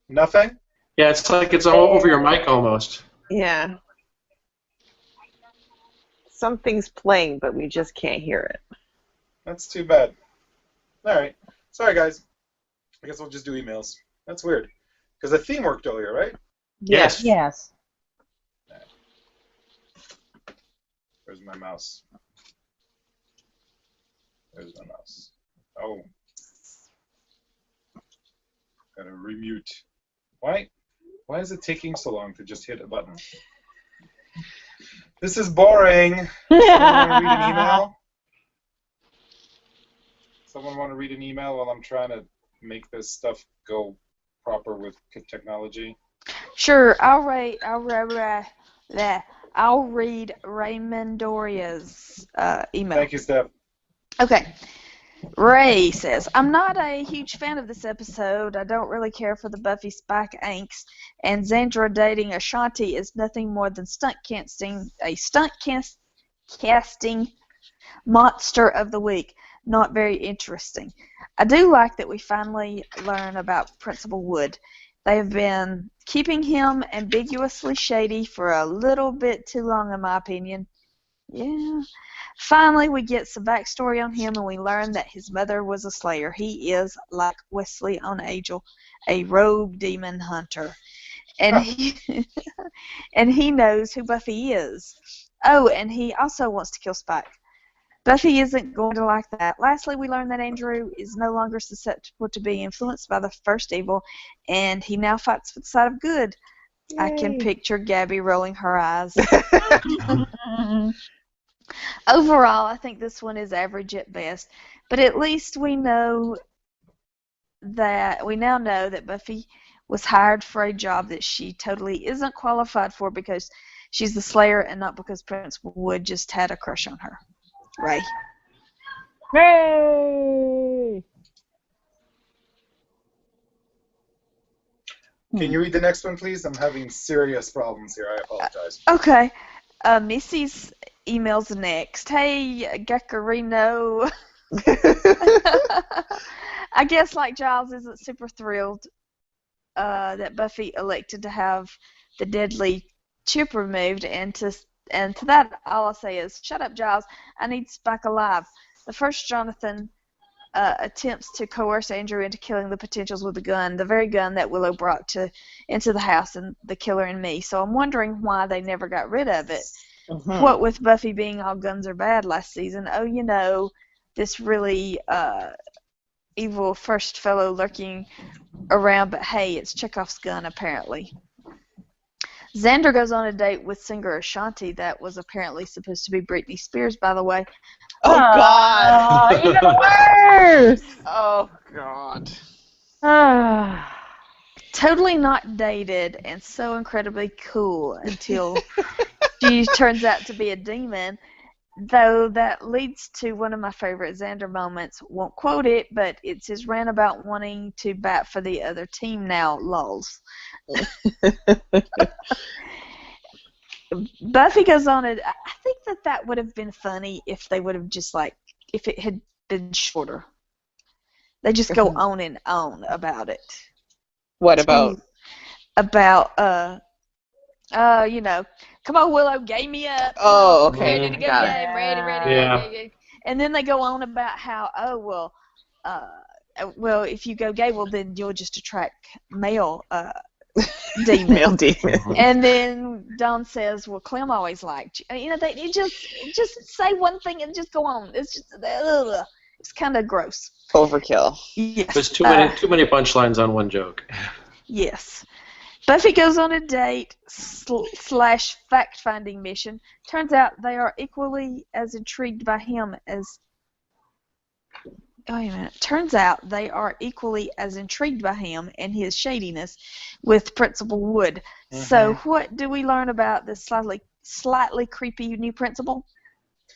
Nothing? Yeah, it's like it's all over your mic almost. Yeah. Something's playing, but we just can't hear it. That's too bad. All right. Sorry, guys. I guess we'll just do emails. That's weird. Because the theme worked earlier, right? Yes. Yes. Where's my mouse? There's my mouse. Oh. Gotta remute. Why is it taking so long to just hit a button? This is boring. Someone want to read an email? Someone want to read an email while I'm trying to make this stuff go proper with technology? Sure, I'll read Raymond Doria's email. Thank you, Steph. Okay. Ray says, I'm not a huge fan of this episode. I don't really care for the Buffy Spike angst, and Xandra dating Ashanti is nothing more than a stunt casting monster of the week. Not very interesting. I do like that we finally learn about Principal Wood. They have been keeping him ambiguously shady for a little bit too long, in my opinion. Yeah. Finally, we get some backstory on him, and we learn that his mother was a slayer. He is, like Wesley on Angel, a rogue demon hunter. And he knows who Buffy is. Oh, and he also wants to kill Spike. Buffy isn't going to like that. Lastly, we learn that Andrew is no longer susceptible to being influenced by the first evil, and he now fights for the side of good. I can Yay. picture Gabby rolling her eyes. Overall, I think this one is average at best, but at least we now know that Buffy was hired for a job that she totally isn't qualified for because she's the Slayer and not because Principal Wood just had a crush on her. Ray. Hooray! Can you read the next one, please? I'm having serious problems here. I apologize. Okay. Missy's emails next. Hey, Gakarino. I guess like Giles isn't super thrilled that Buffy elected to have the deadly chip removed, and to that all I'll say is, shut up, Giles. I need Spike alive. The first Jonathan attempts to coerce Andrew into killing the Potentials with a gun, the very gun that Willow brought into the house and the killer and me. So I'm wondering why they never got rid of it. Mhm. What with Buffy being all guns are bad last season, this really evil first fellow lurking around, but hey, it's Chekhov's gun apparently. Xander goes on a date with singer Ashanti that was apparently supposed to be Britney Spears, by the way. Oh God. Oh, even worse! Oh God. Totally not dated and so incredibly cool until she turns out to be a demon, though that leads to one of my favorite Xander moments. Won't quote it, but it's his rant about wanting to bat for the other team now, lulz. Buffy goes on I think that would have been funny if they would have just if it had been shorter. They just go on and on about it. What about? About come on Willow, game me up. Oh, okay. Ready to go Got it. game, ready. Yeah. And then they go on about how, if you go gay, well then you'll just attract male demons. Male demon. And then Dawn says, well, Clem always liked you. They just say one thing and just go on. It's just, it's kind of gross. Overkill. Yes. There's too many punchlines on one joke. Yes. Buffy goes on a date / fact-finding mission. Turns out they are equally as intrigued by him as... Wait a minute. Turns out they are equally as intrigued by him and his shadiness with Principal Wood. Mm-hmm. So what do we learn about this slightly creepy new principal?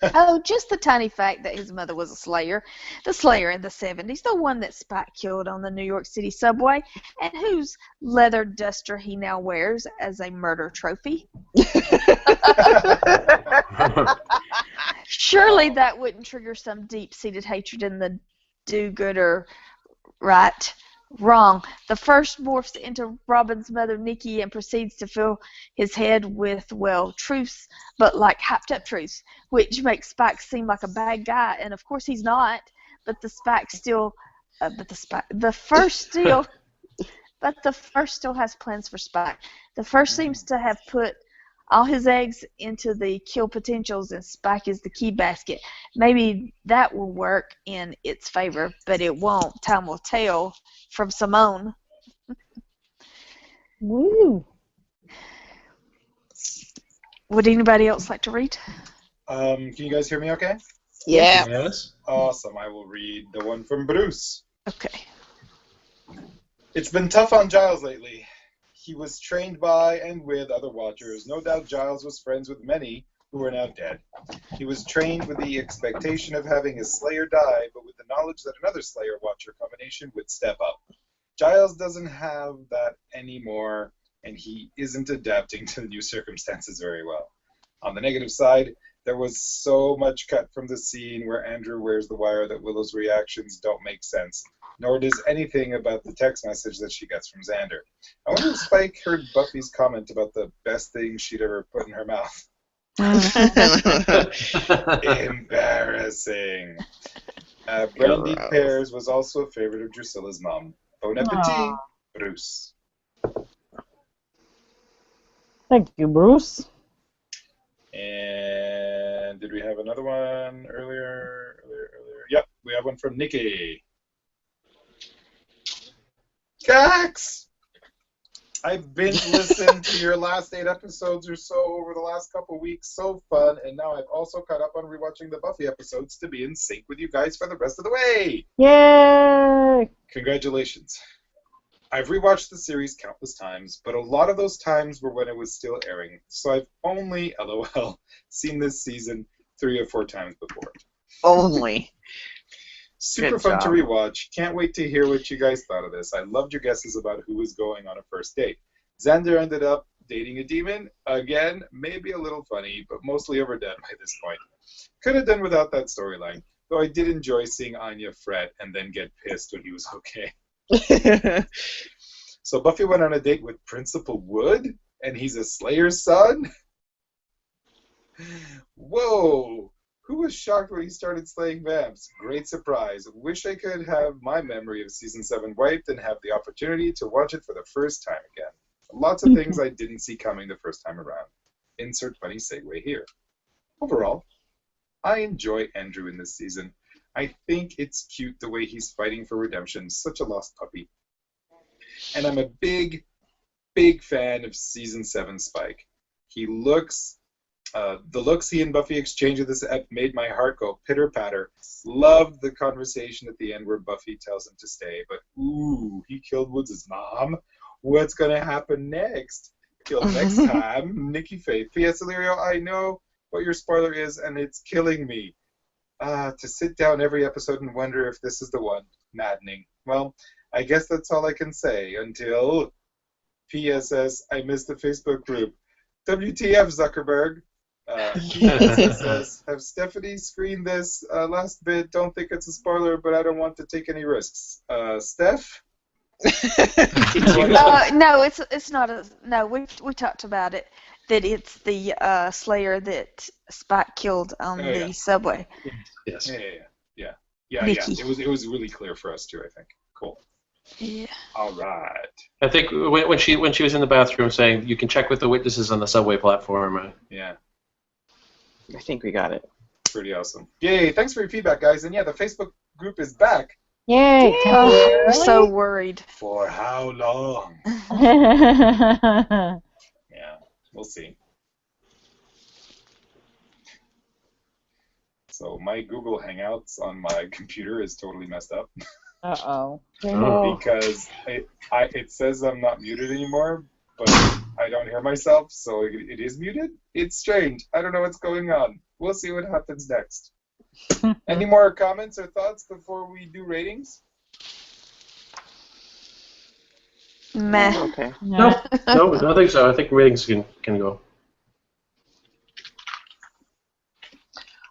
Oh, just the tiny fact that his mother was a Slayer. The Slayer in the 70s, the one that Spike killed on the New York City subway, and whose leather duster he now wears as a murder trophy. Surely that wouldn't trigger some deep-seated hatred in the do-gooder, right? Wrong. The first morphs into Robin's mother, Nikki, and proceeds to fill his head with, truths, but like hyped-up truths, which makes Spike seem like a bad guy, and of course he's not. But the first still has plans for Spike. The first seems to have put all his eggs into the kill potentials, and Spike is the key basket. Maybe that will work in its favor, but it won't. Time will tell. From Simone. Woo! Would anybody else like to read? Can you guys hear me okay? Yeah. Yes. Awesome. I will read the one from Bruce. Okay. It's been tough on Giles lately. He was trained by and with other Watchers. No doubt Giles was friends with many who are now dead. He was trained with the expectation of having his Slayer die, but with the knowledge that another Slayer-Watcher combination would step up. Giles doesn't have that anymore, and he isn't adapting to the new circumstances very well. On the negative side, there was so much cut from the scene where Andrew wears the wire that Willow's reactions don't make sense, nor does anything about the text message that she gets from Xander. I wonder if Spike heard Buffy's comment about the best thing she'd ever put in her mouth. Embarrassing. Brandy Gross. Pears was also a favorite of Drusilla's mom. Bon appetit, Bruce. Thank you, Bruce. And did we have another one earlier? Yep, we have one from Nikki. Gax! I've binge listened to your last 8 episodes or so over the last couple weeks. So fun. And now I've also caught up on rewatching the Buffy episodes to be in sync with you guys for the rest of the way. Yay! Congratulations. I've rewatched the series countless times, but a lot of those times were when it was still airing. So I've only, LOL, seen this season 3 or 4 times before. Only. Super Good fun to job. rewatch. Can't wait to hear what you guys thought of this. I loved your guesses about who was going on a first date. Xander ended up dating a demon. Again, maybe a little funny, but mostly overdone by this point. Could have done without that storyline, though I did enjoy seeing Anya fret and then get pissed when he was okay. So Buffy went on a date with Principal Wood, and he's a Slayer's son? Whoa! Who was shocked when he started slaying vamps? Great surprise. Wish I could have my memory of Season 7 wiped and have the opportunity to watch it for the first time again. Lots of things I didn't see coming the first time around. Insert funny segue here. Overall, I enjoy Andrew in this season. I think it's cute the way he's fighting for redemption, such a lost puppy. And I'm a big, big fan of Season 7 Spike. He looks... the looks he and Buffy exchanged with this ep made my heart go pitter-patter. Loved the conversation at the end where Buffy tells him to stay, but ooh, he killed Woods' mom? What's gonna happen next? Till next time, Nikki Faith. P.S. Illyrio, I know what your spoiler is, and it's killing me. To sit down every episode and wonder if this is the one. Maddening. Well, I guess that's all I can say until... PSS, I missed the Facebook group. WTF, Zuckerberg. PSS, have Stephanie screened this last bit. Don't think it's a spoiler, but I don't want to take any risks. Steph? No, it's not a no. We talked about it. That it's the Slayer that Spike killed on the subway. Yes. Yeah. Nikki. It was really clear for us too, I think. Cool. Yeah. All right. I think when she was in the bathroom saying you can check with the witnesses on the subway platform. Yeah. I think we got it. Pretty awesome. Yay! Thanks for your feedback, guys. And yeah, the Facebook group is back. Yay! Oh, I'm so worried. For how long? Uh-oh. Yeah, we'll see. So my Google Hangouts on my computer is totally messed up Oh. because it says I'm not muted anymore, but I don't hear myself, so it is muted. It's strange. I don't know what's going on. We'll see what happens next. Any more comments or thoughts before we do ratings? Meh. Okay. No, I don't think so. I think ratings can go.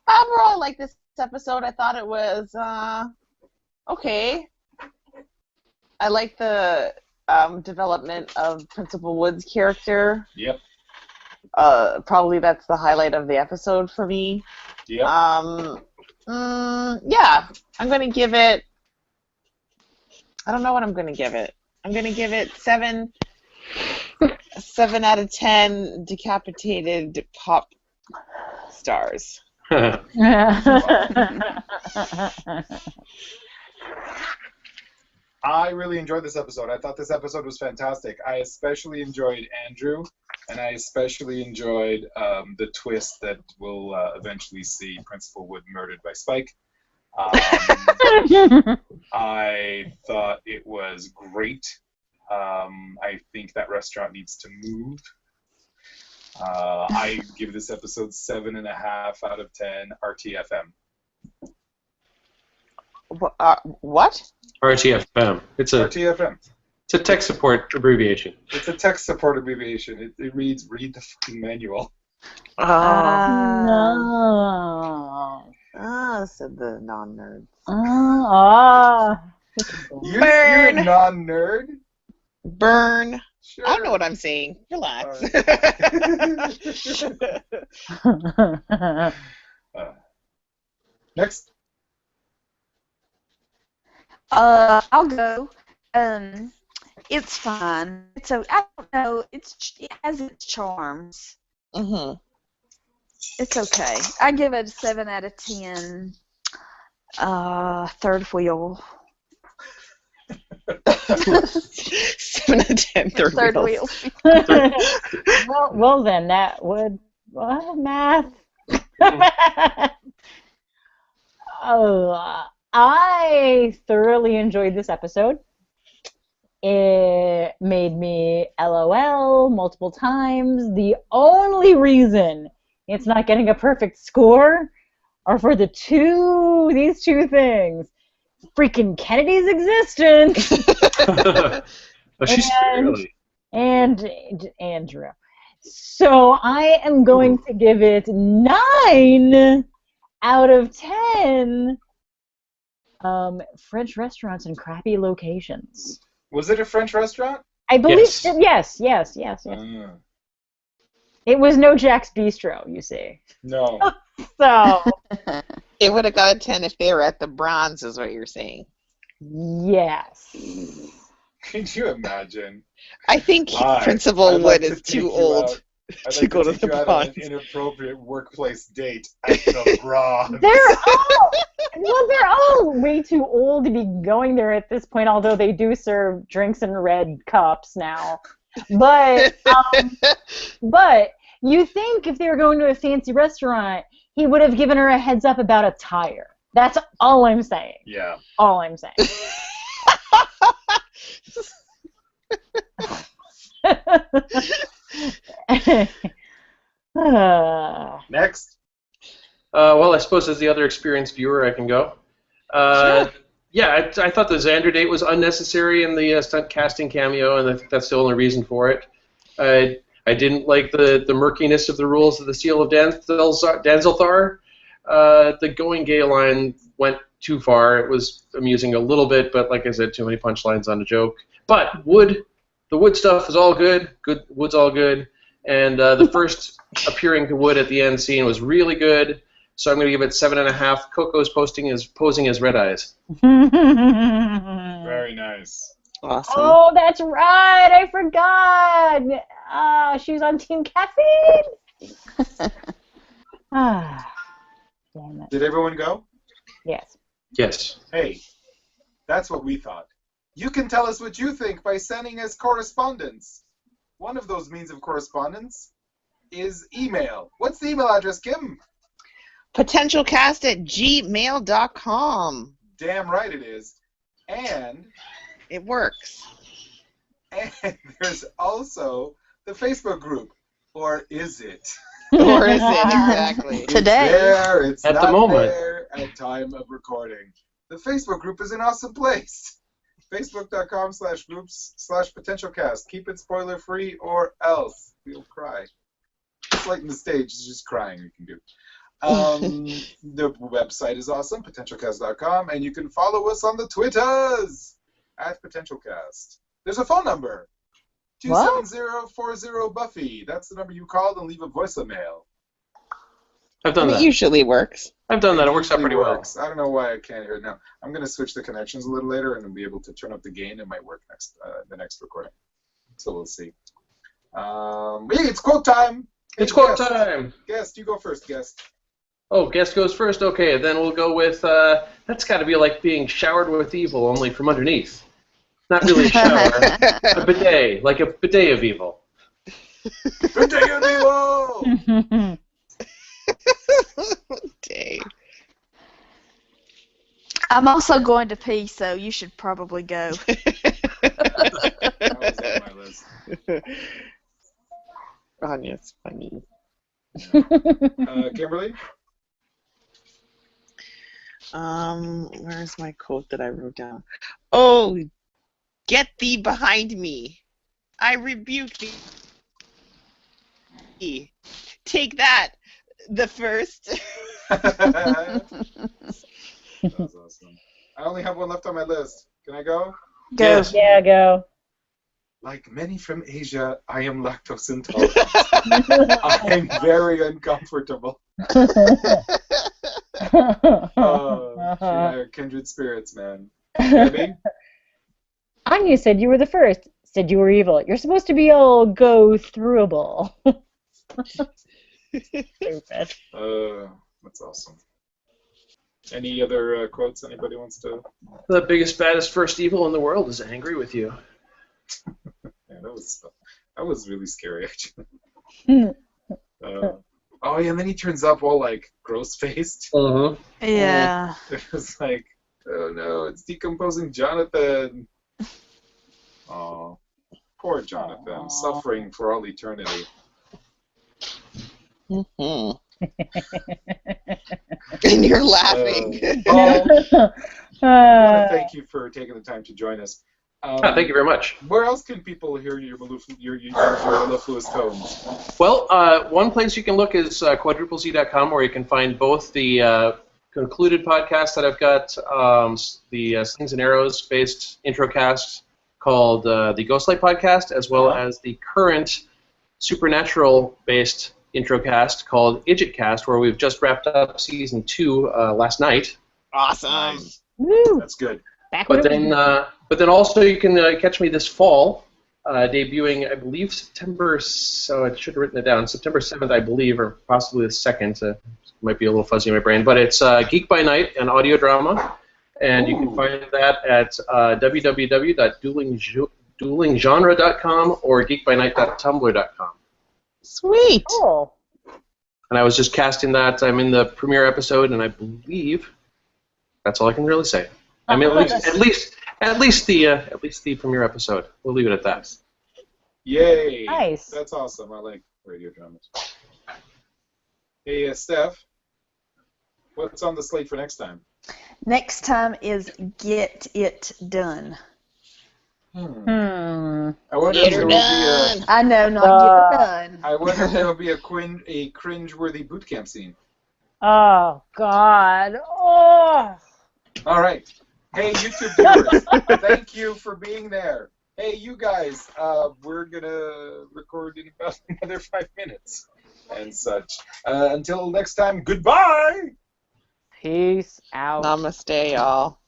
Overall, I like this episode. I thought it was okay. I like the development of Principal Wood's character. Yep. Probably that's the highlight of the episode for me. Yep. Yeah, I'm gonna give it. I don't know what I'm gonna give it. I'm gonna give it 7 out of 10 decapitated pop stars. I really enjoyed this episode. I thought this episode was fantastic. I especially enjoyed Andrew, and I especially enjoyed the twist that we'll eventually see Principal Wood murdered by Spike. I thought it was great. I think that restaurant needs to move. I give this episode 7.5 out of 10 RTFM. What? RTFM. It's a RTFM. It's a tech support abbreviation. It's a tech support abbreviation. It reads, read the fucking manual. No. Said the non-nerds. You're a non-nerd? Burn. Sure. I know what I'm saying. Relax. Next. I'll go. It's fine. I don't know. It has its charms. Mhm. It's okay. I give it a 7 out of 10. Third wheel. 7 out of 10 third wheels. well then, that would math. Oh, I thoroughly enjoyed this episode. It made me LOL multiple times. The only reason it's not getting a perfect score are for these two things. Freaking Kennedy's existence. Oh, she's really. And Andrew. So I am going to give it 9 out of 10 French restaurants in crappy locations. Was it a French restaurant? I believe Yes. yes. It was no Jack's Bistro, you see. No. So It would have got a 10 if they were at the Bronze, is what you're saying. yes. Could you imagine? I think Principal Wood is too old to go to the Bronze. An inappropriate workplace date at the Bronze. They're all way too old to be going there at this point, although they do serve drinks in red cups now. But you think if they were going to a fancy restaurant, he would have given her a heads up about a tire. That's all I'm saying. Yeah. All I'm saying. Next. Well, I suppose as the other experienced viewer, I can go. Sure. Yeah, I thought the Xander date was unnecessary in the stunt casting cameo, and I think that's the only reason for it. I didn't like the murkiness of the rules of the Seal of Danzelthar. The going gay line went too far. It was amusing a little bit, but like I said, too many punchlines on a joke. But the Wood stuff is all good. Wood's all good. And the first appearing to Wood at the end scene was really good. So I'm going to give it 7.5. Coco's posing as Red Eyes. Very nice. Awesome. Oh, that's right. I forgot. She was on Team Caffeine. Damn it. Did everyone go? Yes. Yes. Hey, that's what we thought. You can tell us what you think by sending us correspondence. One of those means of correspondence is email. What's the email address, Kim? PotentialCast@gmail.com. Damn right it is. And It works. there's also the Facebook group. Or is it? Or is it? Exactly. Today. It's there. It's At not the moment. there at time of recording. The Facebook group is an awesome place. Facebook.com/groups/PotentialCast. Keep it spoiler free or else we'll cry. Just like in the stage, it's just crying you can do. The website is awesome, PotentialCast.com, and you can follow us on the Twitters at PotentialCast. There's a phone number. 27040-BUFFY. That's the number you call and leave a voicemail. I've done It that. usually works. I've done that. It works out pretty well. Works. I don't know why I can't hear it now. I'm going to switch the connections a little later and I'll be able to turn up the gain. It might work the next recording. So we'll see. Hey, it's quote time. It's Hey, quote guest. time. Guest, you go first, guest. Oh, guest goes first? Okay, then we'll go with, that's got to be like being showered with evil, only from underneath. Not really a shower. A bidet, like a bidet of evil. Bidet of evil! Dang. I'm also going to pee, so you should probably go. That was on my list. Anya's funny. Kimberly? Where's my quote that I wrote down? Oh, get thee behind me. I rebuke thee. Take that, the first. That was awesome. I only have one left on my list. Can I go? Go. Yes. Yeah, go. Like many from Asia, I am lactose intolerant. I'm very uncomfortable. Oh, she and I are kindred spirits, man. Debbie? Anya said you were the first. Said you were evil. You're supposed to be all go-throughable. Stupid. That's awesome. Any other quotes anybody wants to? The biggest, baddest, first evil in the world is angry with you. Yeah, that was really scary, actually. Hmm. Oh yeah, and then he turns up all like gross-faced. Mm-hmm. Yeah. It was like, oh no, it's decomposing Jonathan. Oh, poor Jonathan, Aw. suffering for all eternity. Hmm. And you're laughing. Paul, I want to Uh, thank you for taking the time to join us. Thank you very much. Where else can people hear your mellifluous tones? Well, one place you can look is quadruplez.com, where you can find both the concluded podcast that I've got, the Slings and Arrows based introcast called the Ghostlight Podcast, as well as the current Supernatural based introcast called IdjitCast, where we've just wrapped up season 2 last night. Awesome. Nice. woo. That's good. Back when But it was then, but then also you can catch me this fall, debuting, I believe, September. So I should have written it down. September 7th, I believe, or possibly the 2nd. Might be a little fuzzy in my brain, but it's Geek by Night, an audio drama, and you can find that at www.duelinggenre.com or geekbynight.tumblr.com. Sweet. cool. And I was just casting that. I'm in the premiere episode, and I believe that's all I can really say. I mean, at least the premiere episode. We'll leave it at that. Yay! Nice. That's awesome. I like radio dramas. Hey, Steph, what's on the slate for next time? Next time is Get It Done. I Hmm. wonder Get if her there will be a. done. I know, not Get It Done. I wonder if there will be a cringe-worthy boot camp scene. Oh God. Oh. All right. Hey, YouTube viewers, thank you for being there. Hey, you guys, we're gonna record in about another 5 minutes and such. Until next time, goodbye. Peace out. Namaste, y'all.